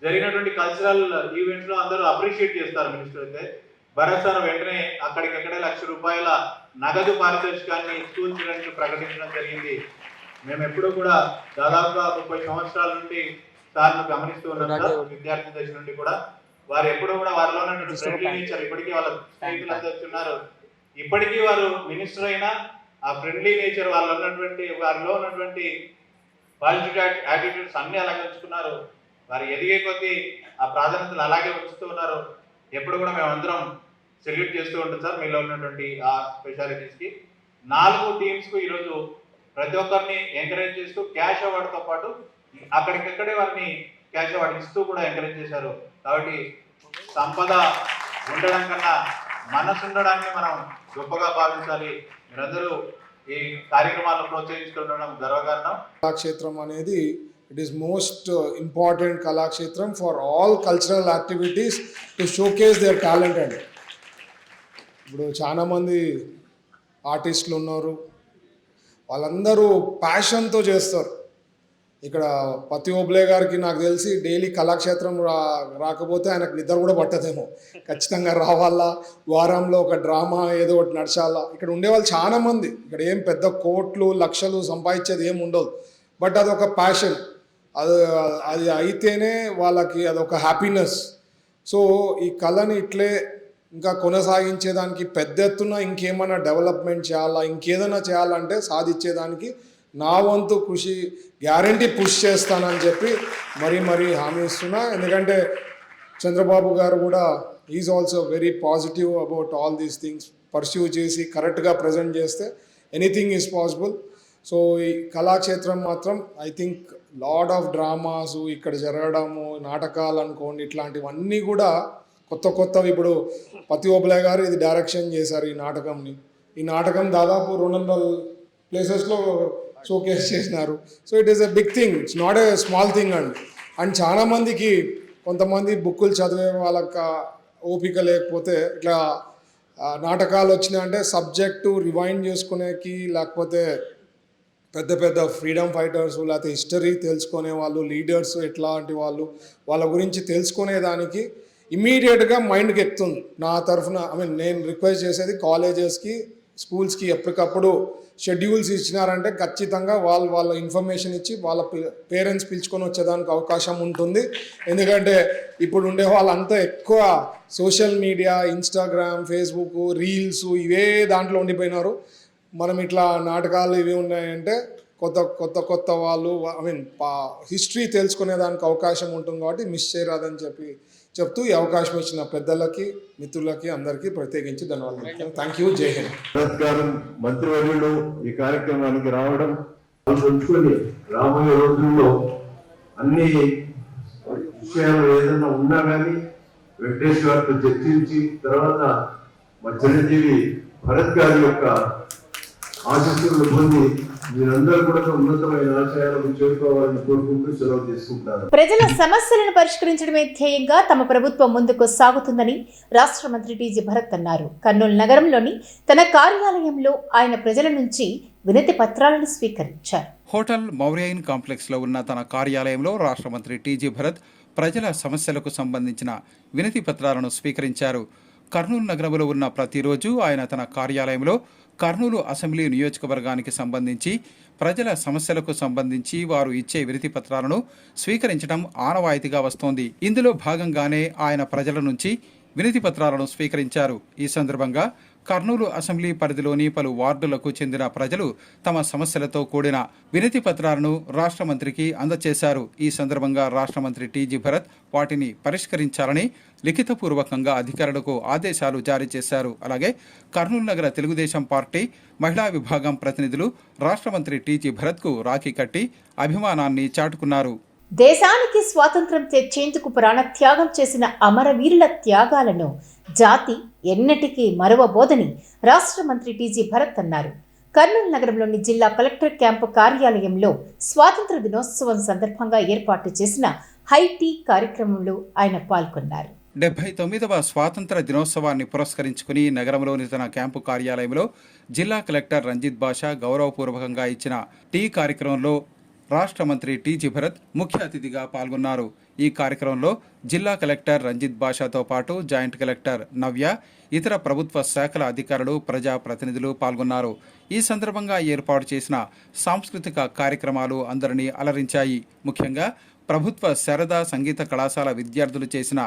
జరిగినటువంటి కల్చరల్ ఈవెంట్స్ లో అందరూ అప్రిషియేట్ చేస్తారు. మినిస్టర్ అయితే భరత్ సార్ వెంటనే అక్కడికక్కడే ₹1,00,000 నగదు పారితోషికాన్ని స్కూల్ చిల్డ్రన్స్ ప్రకటించడం జరిగింది. మేము ఎప్పుడూ కూడా దాదాపుగా 30 సంవత్సరాల నుండి సార్ను గమనిస్తూ ఉన్నాం సార్. విద్యార్థి దశ నుండి కూడా వారు ఎప్పుడూ కూడా వారిలో ఉన్నటువంటి ఫ్రెండ్లీ నేచర్, ఇప్పటికీ వాళ్ళ స్నేహితులు అందరున్నారు. ఇప్పటికీ వారు మినిస్టర్ అయినా ఆ ఫ్రెండ్లీ నేచర్ వారిలో ఉన్నటువంటి పాజిటివ్ యాటిట్యూడ్స్ అన్ని అలాగే ఉంచుకున్నారు. వారు ఎదిగే కొద్దీ ఆ ప్రాధాన్యతలు అలాగే ఉంచుతూ ఉన్నారు. ఎప్పుడు కూడా మేము అందరం సెల్యూట్ చేస్తూ ఉంటాం సార్ మీలో ఉన్నటువంటి ఆ స్పెషాలిటీస్కి. 4 టీమ్స్కు ఈరోజు ప్రతి ఒక్కరిని ఎంకరేజ్ చేస్తూ క్యాష్ అవార్డుతో పాటు అక్కడికక్కడే వారిని క్యాష్ అవార్డు ఇస్తూ కూడా ఎంకరేజ్ చేశారు. కాబట్టి సంపద ఉండడం కన్నా మనసు ఉండడాన్ని మనం గొప్పగా భావించాలి. మీరందరూ ఈ కార్యక్రమాలను ప్రోత్సహిస్తుండడం గర్వకారణం. కళాక్షేత్రం అనేది it is most important Kalakshetram for all cultural activities to showcase their talent. అండి ఇప్పుడు చాలామంది ఆర్టిస్టులు ఉన్నారు, వాళ్ళందరూ ప్యాషన్తో చేస్తారు. ఇక్కడ పతి ఓబ్లే గారికి నాకు తెలిసి డైలీ కళాక్షేత్రం రాకపోతే ఆయనకు నిద్ర కూడా పట్టదేమో. ఖచ్చితంగా రావాలా, వారంలో ఒక డ్రామా ఏదో ఒకటి నడచాలా. ఇక్కడ ఉండేవాళ్ళు చాలామంది, ఇక్కడ ఏం పెద్ద కోట్లు లక్షలు సంపాదించేది ఏమి ఉండదు. బట్ అదొక ప్యాషన్, అది అయితేనే వాళ్ళకి అదొక హ్యాపీనెస్. సో ఈ కళని ఇట్లే ఇంకా కొనసాగించేదానికి పెద్ద ఎత్తున ఇంకేమైనా డెవలప్మెంట్ చేయాలా, ఇంకేదైనా చేయాలంటే సాధించేదానికి నా వంతు కృషి గ్యారంటీ పుష్ చేస్తానని చెప్పి మరీ హామీ ఇస్తున్నా. ఎందుకంటే చంద్రబాబు గారు కూడా is also very positive about all these things. Pursue చేసి కరెక్ట్గా ప్రజెంట్ చేస్తే ఎనీథింగ్ ఈజ్ పాసిబుల్. సో ఈ కళాక్షేత్రం మాత్రం I think lot of dramas ఇక్కడ జరగడము, నాటకాలు అనుకోండి, ఇట్లాంటివన్నీ కూడా కొత్తవి. ఇప్పుడు పతి ఓబ్లే గారు ఇది డైరెక్షన్ చేశారు ఈ నాటకంని. ఈ నాటకం దాదాపు 200 ప్లేసెస్లో షోకేస్ చేసినారు. So it is a big thing, it's not a small thing. And చాలామందికి, కొంతమంది బుక్కులు చదివే వాళ్ళకి ఓపిక లేకపోతే ఇట్లా నాటకాలు వచ్చినాయంటే సబ్జెక్టు రివైండ్ చేసుకునేకి, లేకపోతే పెద్ద ఫ్రీడమ్ ఫైటర్స్, లేకపోతే హిస్టరీ తెలుసుకునే వాళ్ళు, లీడర్స్ ఎట్లాంటి వాళ్ళు, వాళ్ళ గురించి తెలుసుకునేదానికి ఇమీడియట్గా మైండ్కి ఎక్కుతుంది. నా తరఫున నేను రిక్వెస్ట్ చేసేది కాలేజెస్కి, స్కూల్స్కి ఎప్పటికప్పుడు షెడ్యూల్స్ ఇచ్చినారంటే ఖచ్చితంగా వాళ్ళ ఇన్ఫర్మేషన్ ఇచ్చి వాళ్ళ పేరెంట్స్ పిలుచుకొని వచ్చేదానికి అవకాశం ఉంటుంది. ఎందుకంటే ఇప్పుడు ఉండే వాళ్ళంతా ఎక్కువ social media, Instagram, Facebook, reels ఇవే దాంట్లో ఉండిపోయినారు. మనం ఇట్లా నాటకాలు ఇవి ఉన్నాయంటే కొత్త వాళ్ళు హిస్టరీ తెలుసుకునేదానికి అవకాశం ఉంటుంది. కాబట్టి మిస్ చేయరాదని చెప్తూ ఈ అవకాశం ఇచ్చిన పెద్దలకి, మిత్రులకి అందరికీ ప్రత్యేకించి ధన్యవాదాలు. Thank you. జై హింద్. మంత్రివర్యులు ఈ కార్యక్రమానికి రావడం తెలుసుకొని రాబోయే రోజుల్లో అన్ని విషయాలు ఏదైనా ఉన్నా కానీ వెంకటేష్ గారితో చర్చించి తర్వాత మా చిరంజీవి భరత్ గారి యొక్క ఆశీస్సులు పొంది మీరందరూ కూడా ఉన్నతమైన ఆశయాలకు చేరుకోవాలని కోరుకుంటూ సెలవు తీసుకుంటారు. ప్రజల సమస్యలను పరిష్కరించడమే ధ్యేయంగా తమ ప్రభుత్వం ముందుకు సాగుతుందని రాష్ట్ర మంత్రి టీజీ భరత్ అన్నారు. కర్నూలు నగరంలోని తన కార్యాలయంలో ఆయన ప్రజల నుంచి వినతి పత్రాలను స్వీకరించారు. హోటల్ మౌర్యయిన్ కాంప్లెక్స్లో ఉన్న తన కార్యాలయంలో రాష్ట్ర మంత్రి టీజీ భరత్ ప్రజల సమస్యలకు సంబంధించిన వినతి పత్రాలను స్వీకరించారు. కర్నూలు నగరంలో ఉన్న ప్రతిరోజు ఆయన తన కార్యాలయంలో కర్నూలు అసెంబ్లీ నియోజకవర్గానికి సంబంధించి ప్రజల సమస్యలకు సంబంధించి వారు ఇచ్చే వినతి పత్రాలను స్వీకరించడం ఆనవాయితీగా వస్తోంది. ఇందులో భాగంగానే ఆయన ప్రజల నుంచి వినతి పత్రాలను స్వీకరించారు. ఈ సందర్భంగా కర్నూలు అసెంబ్లీ పరిధిలోని పలు వార్డులకు చెందిన ప్రజలు తమ సమస్యలతో కూడిన వినతి పత్రాలను రాష్ట్ర మంత్రికి అందజేశారు. ఈ సందర్భంగా రాష్ట్ర మంత్రి టీజీ భరత్ వాటిని పరిష్కరించాలని లిఖితపూర్వకంగా అధికారులకు ఆదేశాలు జారీ చేశారు. అలాగే కర్నూలు నగర తెలుగుదేశం పార్టీ మహిళా విభాగం ప్రతినిధులు రాష్ట్ర మంత్రి టీజీ భరత్కు రాఖీ కట్టి అభిమానాన్ని చాటుకున్నారు. దేశానికి స్వాతంత్రం తెచ్చేందుకు ప్రాణత్యాగం చేసిన అమరవీరుల త్యాగాలను జాతి ఎన్నటికీ మరువబోదని రాష్ట్ర మంత్రి టీజీ భరత్ అన్నారు. కర్నూలు నగరంలోని జిల్లా కలెక్టర్ క్యాంపు కార్యాలయంలో స్వాతంత్ర దినోత్సవం సందర్భంగా ఏర్పాటు చేసిన హైటీ కార్యక్రమంలో ఆయన పాల్గొన్నారు. 79వ స్వాతంత్ర దినోత్సవాన్ని పురస్కరించుకుని నగరంలోని తన క్యాంపు కార్యాలయంలో జిల్లా కలెక్టర్ రంజిత్ బాషా గౌరవపూర్వకంగా ఇచ్చిన టీ కార్యక్రమంలో రాష్ట్ర మంత్రి టీజీ భరత్ ముఖ్య అతిథిగా పాల్గొన్నారు. ఈ కార్యక్రమంలో జిల్లా కలెక్టర్ రంజిత్ బాషాతో పాటు జాయింట్ కలెక్టర్ నవ్య, ఇతర ప్రభుత్వ శాఖల అధికారులు, ప్రజా ప్రతినిధులు పాల్గొన్నారు. ఈ సందర్భంగా ఏర్పాటు చేసిన సాంస్కృతిక కార్యక్రమాలు అందరినీ అలరించాయి. ముఖ్యంగా ప్రభుత్వ శారదా సంగీత కళాశాల విద్యార్థులు చేసిన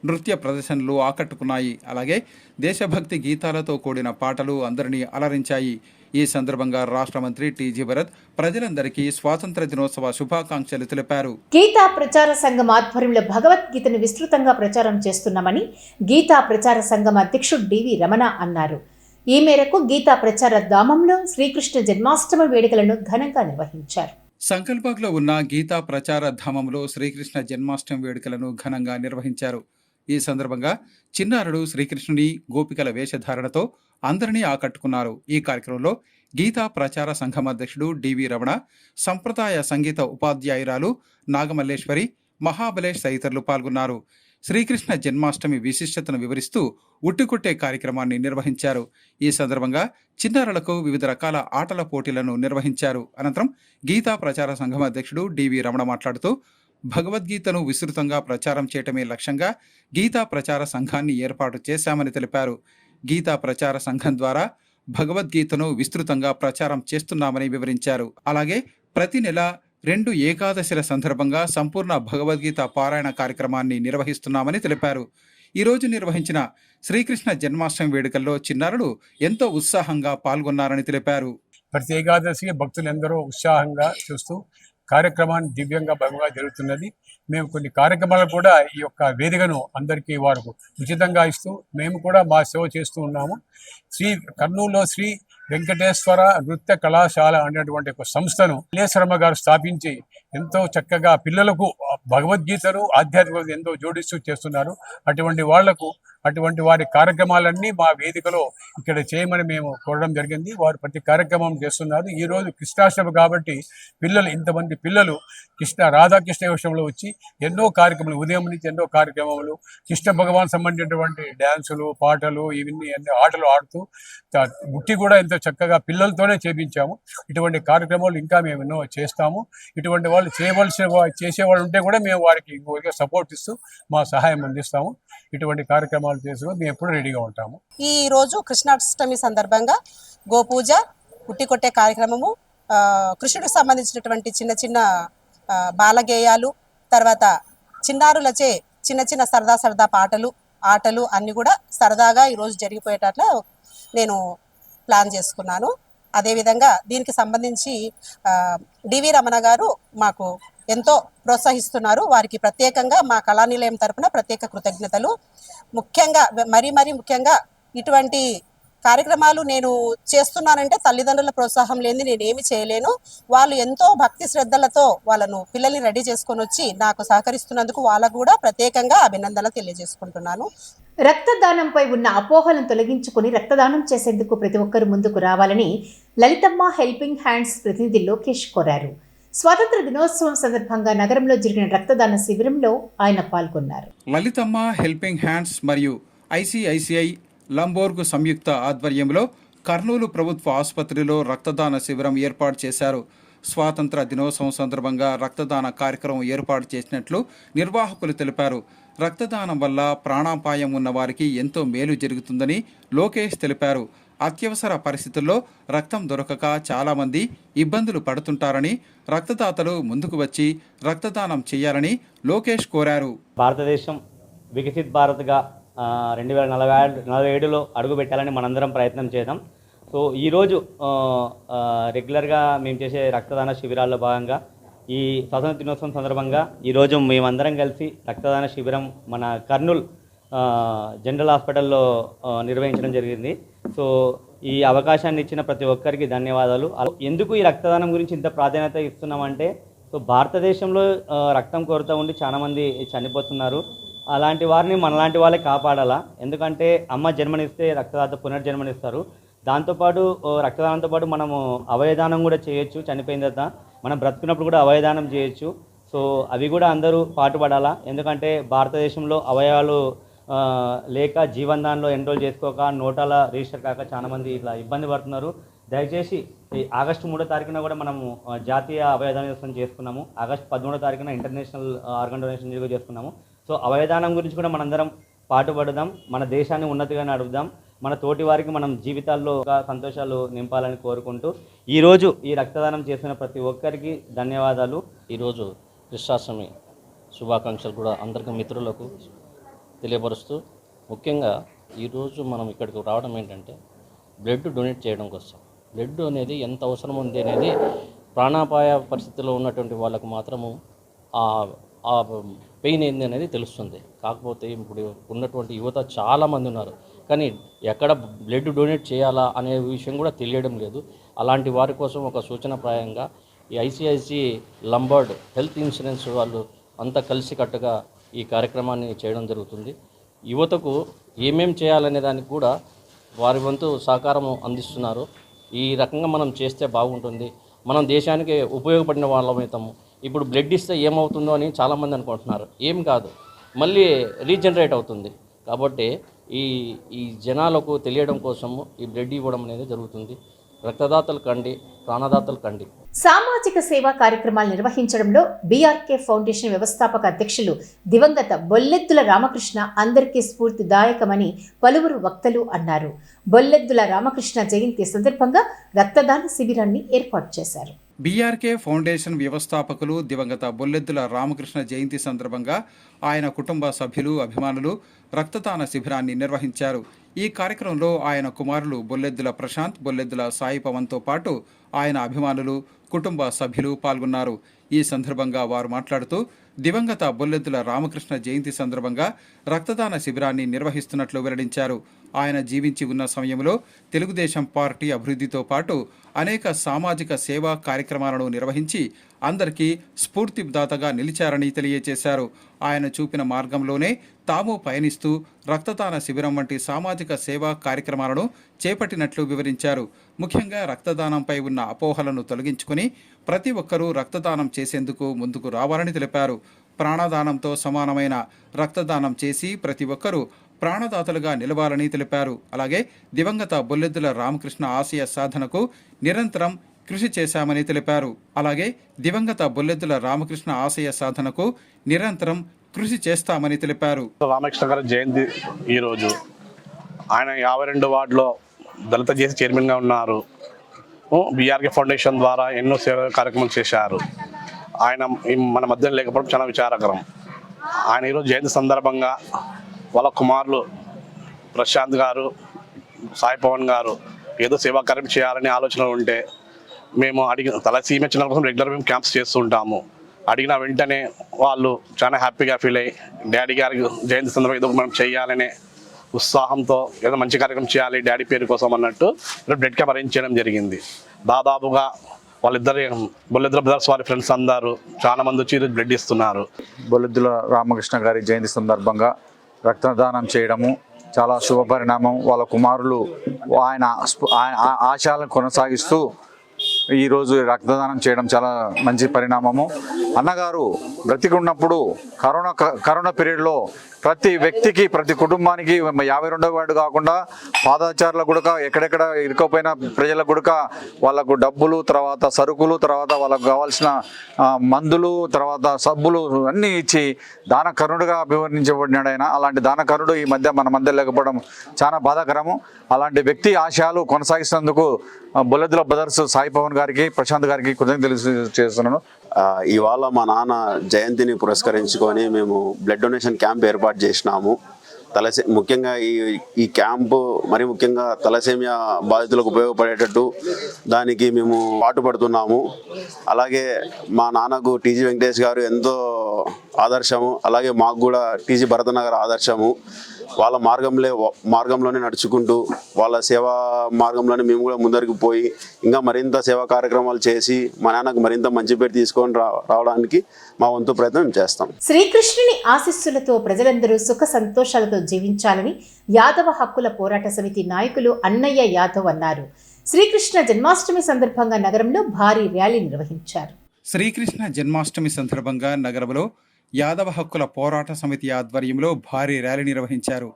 నృత్య ప్రదర్శనలు ఆకట్టుకున్నాయి. అలాగే దేశభక్తి గీతాలతో కూడిన పాటలు అందరినీ అలరించాయి. ఈ సందర్భంగా రాష్ట్ర మంత్రి టీజీ భరత్ ప్రజలందరికీ స్వాతంత్ర దినోత్సవ శుభాకాంక్షలు తెలిపారు. గీతా ప్రచార సంఘం ఆధ్వర్యంలో భగవద్గీతను విస్తృతంగా ప్రచారం చేస్తున్నామని గీతా ప్రచార సంఘం అధ్యక్షుడు డివి రమణ అన్నారు. ఈ మేరకు గీతా ప్రచార ధామంలో శ్రీకృష్ణ జన్మాష్టమి వేడుకలను ఘనంగా నిర్వహించారు. సంకల్పంలో ఉన్న గీతా ప్రచార ధామంలో శ్రీకృష్ణ జన్మాష్టమి వేడుకలను ఘనంగా నిర్వహించారు. ఈ సందర్భంగా చిన్నారుడు శ్రీకృష్ణుని గోపికల వేషధారణతో అందరినీ ఆకట్టుకున్నారు. ఈ కార్యక్రమంలో గీతా ప్రచార సంఘం అధ్యక్షుడు డివి రమణ, సంప్రదాయ సంగీత ఉపాధ్యాయురాలు నాగమల్లేశ్వరి, మహాబలేష్ తదితరులు పాల్గొన్నారు. శ్రీకృష్ణ జన్మాష్టమి విశిష్టతను వివరిస్తూ ఉట్టికొట్టే కార్యక్రమాన్ని నిర్వహించారు. ఈ సందర్భంగా చిన్నారులకు వివిధ రకాల ఆటల పోటీలను నిర్వహించారు. అనంతరం గీతా ప్రచార సంఘం అధ్యక్షుడు డివి రమణ మాట్లాడుతూ భగవద్గీతను విస్తృతంగా ప్రచారం చేయటమే లక్ష్యంగా గీతా ప్రచార సంఘాన్ని ఏర్పాటు చేశామని తెలిపారు. గీతా ప్రచార సంఘం ద్వారా భగవద్గీతను విస్తృతంగా ప్రచారం చేస్తున్నామని వివరించారు. అలాగే ప్రతి నెల 2 ఏకాదశిల సందర్భంగా సంపూర్ణ భగవద్గీత పారాయణ కార్యక్రమాన్ని నిర్వహిస్తున్నామని తెలిపారు. ఈరోజు నిర్వహించిన శ్రీకృష్ణ జన్మాష్టమి వేడుకల్లో చిన్నారులు ఎంతో ఉత్సాహంగా పాల్గొన్నారని తెలిపారు. ప్రతి ఏకాదశికి భక్తులందరూ ఉత్సాహంగా చూస్తూ కార్యక్రమాన్ని దివ్యంగా భంగా జరుగుతున్నది. మేము కొన్ని కార్యక్రమాలు కూడా ఈ యొక్క వేదికను అందరికీ వారు ఉచితంగా ఇస్తూ మేము కూడా మా సేవ చేస్తూ ఉన్నాము. కర్నూలులో శ్రీ వెంకటేశ్వర నృత్య కళాశాల అనేటువంటి ఒక సంస్థను మల్లేశ్వరమ్మ గారు స్థాపించి ఎంతో చక్కగా పిల్లలకు భగవద్గీతను ఆధ్యాత్మికత ఎంతో జోడిస్తూ చేస్తున్నారు. అటువంటి వారి కార్యక్రమాలన్నీ మా వేదికలో ఇక్కడ చేయమని మేము కోరడం జరిగింది. వారు ప్రతి కార్యక్రమం చేస్తున్నారు. ఈరోజు కృష్ణాష్టమి కాబట్టి ఇంతమంది పిల్లలు రాధాకృష్ణ విషయంలో వచ్చి ఎన్నో కార్యక్రమాలు, ఉదయం నుంచి ఎన్నో కార్యక్రమాలు, కృష్ణ భగవాన్ సంబంధించినటువంటి డ్యాన్సులు, పాటలు, ఇవన్నీ అన్ని ఆటలు ఆడుతూ ముట్టి కూడా ఎంతో చక్కగా పిల్లలతోనే చేపించాము. ఇటువంటి కార్యక్రమాలు ఇంకా మేము ఎన్నో చేస్తాము. ఇటువంటి వాళ్ళు చేసేవాళ్ళు ఉంటే కూడా మేము వారికి ఇంకొక సపోర్ట్ ఇస్తూ మా సహాయం అందిస్తాము. ఇటువంటి కార్యక్రమాలు చేసుకుని మేము ఎప్పుడు రెడీగా ఉంటాము. ఈ రోజు కృష్ణాష్టమి సందర్భంగా గోపూజ, ఉట్టికొట్టే కార్యక్రమము, కృష్ణుడికి సంబంధించినటువంటి చిన్న చిన్న బాలగేయాలు, తర్వాత చిన్నారులచే చిన్న చిన్న సరదా పాటలు, ఆటలు అన్నీ కూడా సరదాగా ఈరోజు జరిగిపోయేటట్ల నేను ప్లాన్ చేసుకున్నాను. అదేవిధంగా దీనికి సంబంధించి డివి రమణ గారు మాకు ఎంతో ప్రోత్సహిస్తున్నారు. వారికి ప్రత్యేకంగా మా కళానిలయం తరపున ప్రత్యేక కృతజ్ఞతలు. మరీ ముఖ్యంగా ఇటువంటి కార్యక్రమాలు నేను చేస్తున్నానంటే తల్లిదండ్రుల ప్రోత్సాహం లేని నేనేమి చేయలేను. వాళ్ళు ఎంతో భక్తి శ్రద్ధలతో వాళ్ళను పిల్లల్ని రెడీ చేసుకొని వచ్చి నాకు సహకరిస్తున్నందుకు వాళ్ళకు కూడా ప్రత్యేకంగా అభినందనలు తెలియజేసుకుంటున్నాను. రక్తదానంపై ఉన్న అపోహలను తొలగించుకుని రక్తదానం చేసేందుకు ప్రతి ఒక్కరూ ముందుకు రావాలని లలితమ్మ హెల్పింగ్ హ్యాండ్స్ ప్రతినిధి లోకేష్ కోరారు. స్వాతంత్ర దినోత్సవం సందర్భంగా నగరంలో జరిగిన రక్తదాన శిబిరంలో ఆయన పాల్గొన్నారు. లలితమ్మ హెల్పింగ్ హ్యాండ్స్ మరియు ఐసిఐసిఐ లంబోర్గ్ సంయుక్త ఆధ్వర్యంలో కర్నూలు ప్రభుత్వ ఆసుపత్రిలో రక్తదాన శిబిరం ఏర్పాటు చేశారు. స్వాతంత్ర దినోత్సవం సందర్భంగా రక్తదాన కార్యక్రమం ఏర్పాటు చేసినట్లు నిర్వాహకులు తెలిపారు. రక్తదానం వల్ల ప్రాణాపాయం ఉన్న వారికి ఎంతో మేలు జరుగుతుందని లోకేష్ తెలిపారు. అత్యవసర పరిస్థితుల్లో రక్తం దొరకక చాలామంది ఇబ్బందులు పడుతుంటారని, రక్తదాతలు ముందుకు వచ్చి రక్తదానం చేయాలని లోకేష్ కోరారు. భారతదేశం వికసిత్ భారత్గా 2047లో అడుగు పెట్టాలని మనందరం ప్రయత్నం చేద్దాం. సో ఈరోజు రెగ్యులర్గా మేము చేసే రక్తదాన శిబిరాల్లో భాగంగా ఈ స్వాతంత్ర దినోత్సవం సందర్భంగా ఈరోజు మేమందరం కలిసి రక్తదాన శిబిరం మన కర్నూలు జనరల్ హాస్పిటల్లో నిర్వహించడం జరిగింది. సో ఈ అవకాశాన్ని ఇచ్చిన ప్రతి ఒక్కరికి ధన్యవాదాలు. ఎందుకు ఈ రక్తదానం గురించి ఇంత ప్రాధాన్యత ఇస్తున్నామంటే, సో భారతదేశంలో రక్తం కొరత ఉండి చాలామంది చనిపోతున్నారు. అలాంటి వారిని మనలాంటి వాళ్ళే కాపాడాలా. ఎందుకంటే అమ్మ జన్మనిస్తే రక్తదాత పునర్జన్మనిస్తారు. దాంతోపాటు రక్తదానంతో పాటు మనము అవయదానం కూడా చేయొచ్చు. చనిపోయిన తర్వాత మనం బ్రతుకున్నప్పుడు కూడా అవయదానం చేయొచ్చు. సో అవి కూడా అందరూ పాటుపడాలా. ఎందుకంటే భారతదేశంలో అవయవాలు లేక జీవనదాన్లో ఎన్రోల్ చేసుకోక నోటాల రిజిస్టర్ కాక చాలామంది ఇట్లా ఇబ్బంది పడుతున్నారు. దయచేసి ఈ ఆగస్టు 3వ తారీఖున కూడా మనము జాతీయ అవయదాన దినోత్సవం చేసుకున్నాము. ఆగస్టు 13వ తారీఖున ఇంటర్నేషనల్ ఆర్గన్ డొనేషన్ డే చేసుకున్నాము. సో అవయదానం గురించి కూడా మనందరం పాటుపడదాం. మన దేశాన్ని ఉన్నతిగా నడుపుదాం. మన తోటి వారికి మనం జీవితాల్లో సంతోషాలు నింపాలని కోరుకుంటూ ఈరోజు ఈ రక్తదానం చేసిన ప్రతి ఒక్కరికి ధన్యవాదాలు. ఈరోజు కృష్ణాష్టమి శుభాకాంక్షలు కూడా అందరికీ మిత్రులకు తెలియపరుస్తూ, ముఖ్యంగా ఈరోజు మనం ఇక్కడికి రావడం ఏంటంటే బ్లడ్ డొనేట్ చేయడం కోసం. బ్లడ్ అనేది ఎంత అవసరం ఉంది అనేది ప్రాణాపాయ పరిస్థితిలో ఉన్నటువంటి వాళ్ళకు మాత్రము ఆ పెయిన్ ఏంది అనేది తెలుస్తుంది. కాకపోతే ఇప్పుడు ఉన్నటువంటి యువత చాలామంది ఉన్నారు, కానీ ఎక్కడ బ్లడ్ డొనేట్ చేయాలా అనే విషయం కూడా తెలియడం లేదు. అలాంటి వారి కోసం ఒక సూచనప్రాయంగా ఈ ఐసిఐసి లంబార్డ్ హెల్త్ ఇన్సూరెన్స్ వాళ్ళు అంతా కలిసికట్టుగా ఈ కార్యక్రమాన్ని చేయడం జరుగుతుంది. యువతకు ఏమేం చేయాలనే దానికి కూడా వారి వంతు సహకారం అందిస్తున్నారు. ఈ రకంగా మనం చేస్తే బాగుంటుంది, మనం దేశానికి ఉపయోగపడిన వాళ్ళమవుతాము. ఇప్పుడు బ్లడ్ ఇస్తే ఏమవుతుందో అని చాలామంది అనుకుంటున్నారు. ఏం కాదు, మళ్ళీ రీజనరేట్ అవుతుంది. కాబట్టి ఈ జనాలకు తెలియడం కోసము ఈ బ్లడ్ ఇవ్వడం అనేది జరుగుతుంది. రక్తదాతలు కండి, ప్రాణదాతలు కండి. సామాజిక సేవా కార్యక్రమాలు నిర్వహించడంలో బీఆర్కే ఫౌండేషన్ వ్యవస్థాపక అధ్యక్షులు దివంగత బొల్లెద్దుల రామకృష్ణ అందరికీ స్ఫూర్తిదాయకమని పలువురు వక్తలు అన్నారు. బొల్లెద్దుల రామకృష్ణ జయంతి సందర్భంగా రక్తదాన శిబిరాన్ని ఏర్పాటు చేశారు. బీఆర్కే ఫౌండేషన్ వ్యవస్థాపకులు దివంగత బొల్లెద్దుల రామకృష్ణ జయంతి సందర్భంగా ఆయన కుటుంబ సభ్యులు, అభిమానులు రక్తదాన శిబిరాన్ని నిర్వహించారు. ఈ కార్యక్రమంలో ఆయన కుమారులు బొల్లెద్దుల ప్రశాంత్, బొల్లెద్దుల సాయి పవన్తో పాటు ఆయన అభిమానులు, కుటుంబ సభ్యులు పాల్గొన్నారు. ఈ సందర్భంగా వారు మాట్లాడుతూ దివంగత బొల్లెద్దుల రామకృష్ణ జయంతి సందర్భంగా రక్తదాన శిబిరాన్ని నిర్వహిస్తున్నట్లు వెల్లడించారు. ఆయన జీవించి ఉన్న సమయంలో తెలుగుదేశం పార్టీ అభివృద్ధితో పాటు అనేక సామాజిక సేవా కార్యక్రమాలను నిర్వహించి అందరికీ స్ఫూర్తిదాతగా నిలిచారని తెలియజేశారు. ఆయన చూపిన మార్గంలోనే తాము పయనిస్తూ రక్తదాన శిబిరం వంటి సామాజిక సేవా కార్యక్రమాలను చేపట్టినట్లు వివరించారు. ముఖ్యంగా రక్తదానంపై ఉన్న అపోహలను తొలగించుకుని ప్రతి ఒక్కరూ రక్తదానం చేసేందుకు ముందుకు రావాలని తెలిపారు. ప్రాణదానంతో సమానమైన రక్తదానం చేసి ప్రతి ఒక్కరూ ప్రాణదాతలుగా నిలవాలని తెలిపారు. అలాగే దివంగత బొల్లెద్దుల రామకృష్ణ ఆశయ సాధనకు నిరంతరం కృషి చేశామని తెలిపారు. అలాగే దివంగత బొల్లెద్దుల రామకృష్ణ ఆశయ సాధనకు నిరంతరం కృషి చేస్తామని తెలిపారు. రామకృష్ణ గారి జయంతి ఈరోజు. ఆయన 52 వార్డులో దళిత జేసీ చైర్మన్గా ఉన్నారు. బీఆర్కే ఫౌండేషన్ ద్వారా ఎన్నో సేవా కార్యక్రమాలు చేశారు. ఆయన మన మధ్యలో లేకపోవడం చాలా విచారకరం. ఆయన ఈరోజు జయంతి సందర్భంగా వాళ్ళ కుమారులు ప్రశాంత్ గారు, సాయి పవన్ గారు ఏదో సేవా కార్యక్రమం చేయాలని ఆలోచన ఉంటే మేము తలసీమ చిన్నల కోసం రెగ్యులర్ మేము క్యాంప్స్ చేస్తూ ఉంటాము. అడిగిన వెంటనే వాళ్ళు చాలా హ్యాపీగా ఫీల్ అయ్యి డాడీ గారికి జయంతి సందర్భంగా ఏదో మనం చేయాలనే ఉత్సాహంతో ఏదో మంచి కార్యక్రమం చేయాలి డాడీ పేరు కోసం అన్నట్టు బ్లడ్ క్యాంప్ అరేంజ్ చేయడం జరిగింది. దాదాపుగా బొల్లెద్దుల బ్రదర్స్ వారి ఫ్రెండ్స్ అందరూ చాలా మంది వచ్చి ఈరోజు బ్లడ్ ఇస్తున్నారు. బొల్లెద్దుల రామకృష్ణ గారి జయంతి సందర్భంగా రక్తదానం చేయడము చాలా శుభ పరిణామం. వాళ్ళ కుమారులు ఆయన ఆశయాలను కొనసాగిస్తూ ఈరోజు రక్తదానం చేయడం చాలా మంచి పరిణామము. అన్నగారు బ్రతికున్నప్పుడు కరోనా పీరియడ్లో ప్రతి వ్యక్తికి ప్రతి కుటుంబానికి 52వ వార్డు కాకుండా పాదచారుల గుడక ఎక్కడెక్కడ ఇరుకపోయిన ప్రజల గుడక వాళ్ళకు డబ్బులు, తర్వాత సరుకులు, తర్వాత వాళ్ళకు కావాల్సిన మందులు, తర్వాత సబ్బులు అన్నీ ఇచ్చి దానకరుణుడుగా అభివర్ణించబడినాడు ఆయన. అలాంటి దానకరుడు ఈ మధ్య మన మధ్య లేకపోవడం చాలా బాధాకరము. అలాంటి వ్యక్తి ఆశయాలు కొనసాగిస్తున్నందుకు బొల్లెద్దుల బ్రదర్స్ సాయి పవన్ గారికి, ప్రశాంత్ గారికి కృతజ్ఞతలు చేస్తున్నాను. ఇవాళ మా నాన్న జయంతిని పురస్కరించుకొని మేము బ్లడ్ డొనేషన్ క్యాంప్ ఏర్పాటు చేసినాము. ముఖ్యంగా ఈ క్యాంపు మరి ముఖ్యంగా తలసేమియా బాధితులకు ఉపయోగపడేటట్టు దానికి మేము పాటుపడుతున్నాము. అలాగే మా నాన్నకు టీజీ వెంకటేష్ గారు ఎంతో ఆదర్శము, అలాగే మాకు కూడా టీజీ భరతనగర్ ఆదర్శము. వాళ్ళ మార్గంలోనే నడుచుకుంటూ వాళ్ళ సేవా మార్గంలోనే మేము కూడా ముందరికి పోయి ఇంకా మరింత సేవా కార్యక్రమాలు చేసి మా నాన్నకు మరింత మంచి పేరు తీసుకొని రావడానికి మా వంతు ప్రయత్నం చేస్తాం. శ్రీకృష్ణుని ఆశీస్సులతో ప్రజలందరూ సుఖ సంతోషాలతో జీవించాలని యాదవ హక్కుల పోరాట సమితి నాయకులు అన్నయ్య యాదవ్ అన్నారు. శ్రీకృష్ణ జన్మాష్టమి సందర్భంగా నగరంలో భారీ ర్యాలీ నిర్వహించారు. శ్రీకృష్ణ జన్మాష్టమి సందర్భంగా నగరంలో యాదవ హక్కుల పోరాట సమితి ఆధ్వర్యంలో భారీ ర్యాలీ నిర్వహించారు.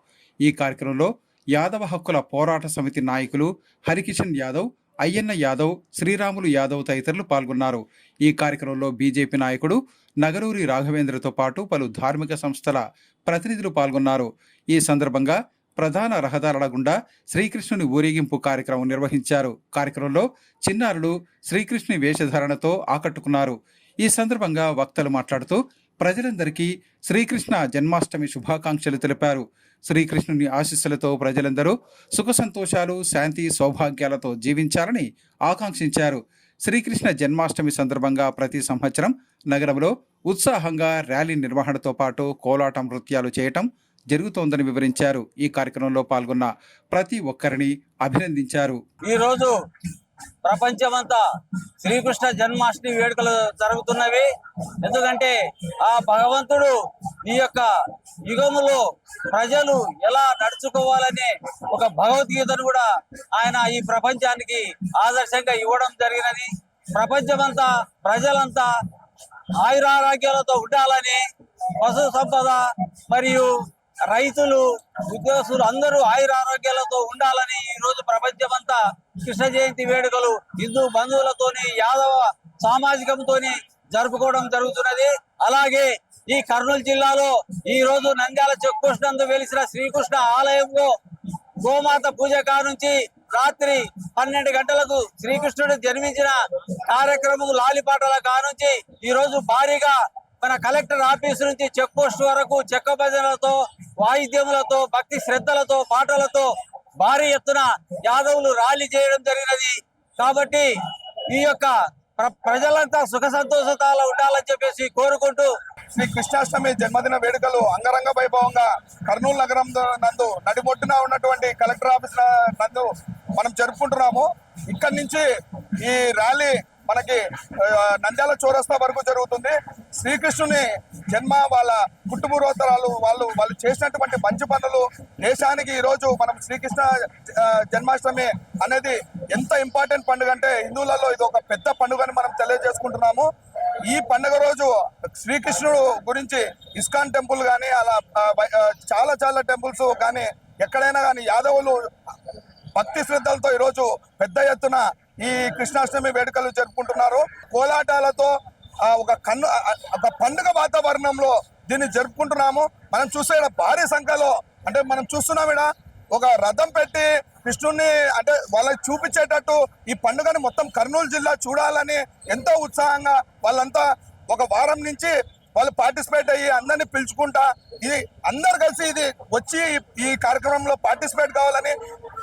ఈ కార్యక్రమంలో యాదవ హక్కుల పోరాట సమితి నాయకులు హరికిషన్ యాదవ్, అయ్యన్న యాదవ్, శ్రీరాములు యాదవ్ తదితరులు పాల్గొన్నారు. ఈ కార్యక్రమంలో బీజేపీ నాయకుడు నగరూరి రాఘవేంద్రతో పాటు పలు ధార్మిక సంస్థల ప్రతినిధులు పాల్గొన్నారు. ఈ సందర్భంగా ప్రధాన రహదారుల గుండా శ్రీకృష్ణుని ఊరేగింపు కార్యక్రమం నిర్వహించారు. కార్యక్రమంలో చిన్నారులు శ్రీకృష్ణుని వేషధారణతో ఆకట్టుకున్నారు. ఈ సందర్భంగా వక్తలు మాట్లాడుతూ ప్రజలందరికీ శ్రీకృష్ణ జన్మాష్టమి శుభాకాంక్షలు తెలిపారు. శ్రీకృష్ణుని ఆశీస్సులతో ప్రజలందరూ సుఖ సంతోషాలు, శాంతి, సౌభాగ్యాలతో జీవించాలని ఆకాంక్షించారు. శ్రీకృష్ణ జన్మాష్టమి సందర్భంగా ప్రతి సంవత్సరం నగరంలో ఉత్సాహంగా ర్యాలీ నిర్వహణతో పాటు కోలాటం నృత్యాలు చేయటం జరుగుతోందని వివరించారు. ఈ కార్యక్రమంలో పాల్గొన్న ప్రతి ఒక్కరిని అభినందించారు. ఈరోజు ప్రపంచమంతా శ్రీకృష్ణ జన్మాష్టమి వేడుకలు జరుగుతున్నవి. ఎందుకంటే ఆ భగవంతుడు ఈ యొక్క యుగములో ప్రజలు ఎలా నడుచుకోవాలనే ఒక భగవద్గీతను కూడా ఆయన ఈ ప్రపంచానికి ఆదర్శంగా ఇవ్వడం జరిగినది. ప్రపంచమంతా ప్రజలంతా ఆయురారోగ్యాలతో ఉండాలని, పశు సంపద మరియు రైతులు, ఉద్యోగస్తులు అందరూ ఆయురారోగ్యాలతో ఉండాలని ఈ రోజు ప్రపంచమంతా కృష్ణ జయంతి వేడుకలు హిందూ బంధువులతోని, యాదవ సామాజికంతోని జరుపుకోవడం జరుగుతున్నది. అలాగే ఈ కర్నూలు జిల్లాలో ఈ రోజు నంద్యాల చెక్ పోస్ట్ నందు వెలిసిన శ్రీకృష్ణ ఆలయంలో గోమాత పూజ కానుంచి రాత్రి 12 గంటలకు శ్రీకృష్ణుడు జన్మించిన కార్యక్రమం లాలిపాటల కానుంచి ఈ రోజు భారీగా మన కలెక్టర్ ఆఫీస్ నుంచి చెక్ పోస్ట్ వరకు చెక్క భజనలతో, వాయిద్యములతో, భక్తి శ్రద్ధలతో, పాటలతో భారీ ఎత్తున యాదవులు ర్యాలీ చేయడం జరిగినది. కాబట్టి ఈ యొక్క ప్రజలంతా సుఖ సంతోషాలు ఉండాలని చెప్పేసి కోరుకుంటూ శ్రీ కృష్ణాష్టమి జన్మదిన వేడుకలు అంగరంగ వైభవంగా కర్నూలు నగరం నందు నడిబొట్టున ఉన్నటువంటి కలెక్టర్ ఆఫీస్ నందు మనం జరుపుకుంటున్నాము. ఇక్కడి నుంచి ఈ ర్యాలీ మనకి నంద్యాల చౌరస్తా వరకు జరుగుతుంది. శ్రీకృష్ణుని జన్మ, వాళ్ళ పుట్టుపూర్వోత్తరాలు, వాళ్ళు చేసినటువంటి మంచి పనులు దేశానికి ఈరోజు మనం శ్రీకృష్ణ జన్మాష్టమి అనేది ఎంత ఇంపార్టెంట్ పండుగ అంటే హిందువులలో ఇది ఒక పెద్ద పండుగని మనం తెలియజేసుకుంటున్నాము. ఈ పండుగ రోజు శ్రీకృష్ణుడు గురించి ఇస్కాన్ టెంపుల్ కానీ అలా చాలా టెంపుల్స్ కానీ ఎక్కడైనా కానీ యాదవులు భక్తి శ్రద్ధలతో ఈరోజు పెద్ద ఎత్తున ఈ కృష్ణాష్టమి వేడుకలు జరుపుకుంటున్నారు. కోలాటాలతో ఒక పండుగ వాతావరణంలో దీన్ని జరుపుకుంటున్నాము. మనం చూసే భారీ సంఖ్యలో అంటే మనం చూస్తున్నాం ఇక్కడ ఒక రథం పెట్టి కృష్ణుడిని అంటే వాళ్ళకి చూపించేటట్టు ఈ పండుగని మొత్తం కర్నూలు జిల్లా చూడాలని ఎంతో ఉత్సాహంగా వాళ్ళంతా ఒక వారం నుంచి వాళ్ళు పార్టిసిపేట్ అయ్యి అందరినీ పిలుచుకుంటా ఇది అందరు కలిసి ఇది వచ్చి ఈ కార్యక్రమంలో పార్టిసిపేట్ కావాలని,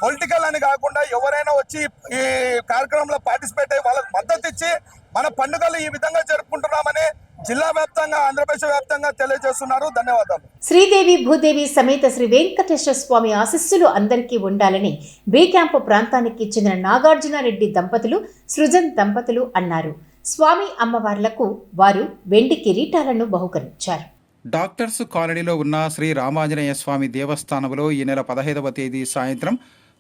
పొలిటికల్ అని కాకుండా ఎవరైనా వచ్చి ఈ కార్యక్రమంలో పార్టిసిపేట్ అయ్యి వాళ్ళకి మద్దతు ఇచ్చి మన పండుగలు ఈ విధంగా జరుపుకుంటున్నామని జిల్లా వ్యాప్తంగా, ఆంధ్రప్రదేశ్ వ్యాప్తంగా తెలియజేస్తున్నారు. ధన్యవాదాలు. శ్రీదేవి భూదేవి సమేత శ్రీ వెంకటేశ్వర స్వామి ఆశీస్సులు అందరికీ ఉండాలని బే క్యాంపు ప్రాంతానికి చెందిన నాగార్జునారెడ్డి దంపతులు, సృజన్ దంపతులు అన్నారు. స్వామి అమ్మవార్లకు వారు వెండి కిరీటాలను బహుకరించారు. డాక్టర్స్ కాలనీలో ఉన్న శ్రీ రామాంజనేయ స్వామి దేవస్థానంలో ఈ నెల 15వ తేదీ సాయంత్రం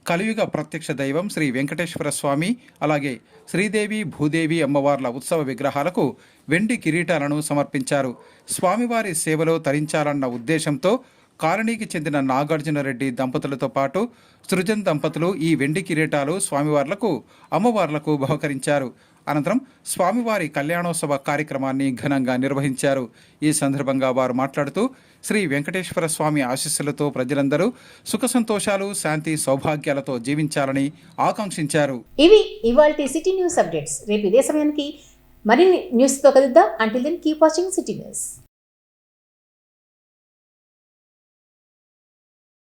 కలియుగ ప్రత్యక్ష దైవం శ్రీ వెంకటేశ్వర స్వామి, అలాగే శ్రీదేవి భూదేవి అమ్మవార్ల ఉత్సవ విగ్రహాలకు వెండి కిరీటాలను సమర్పించారు. స్వామివారి సేవలో తరించాలన్న ఉద్దేశంతో కాలనీకి చెందిన నాగార్జునరెడ్డి దంపతులతో పాటు సృజన్ దంపతులు ఈ వెండి కిరీటాలు స్వామివార్లకు, అమ్మవార్లకు బహుకరించారు. అనంతరం స్వామివారి కళ్యాణోత్సవ కార్యక్రమాన్ని ఘనంగా నిర్వహించారు. ఈ సందర్భంగా వారు మాట్లాడుతూ శ్రీ వెంకటేశ్వర స్వామి ఆశీస్సులతో ప్రజలందరూ సుఖ సంతోషాలు, శాంతి, సౌభాగ్యాలతో జీవించాలని ఆకాంక్షించారు. ఇవి ఇవాల్టి సిటీ న్యూస్ అప్డేట్స్. రేపు ఇదే సమయానికి మరిన్ని న్యూస్తో కలుద్దాం. Until then keep watching city news.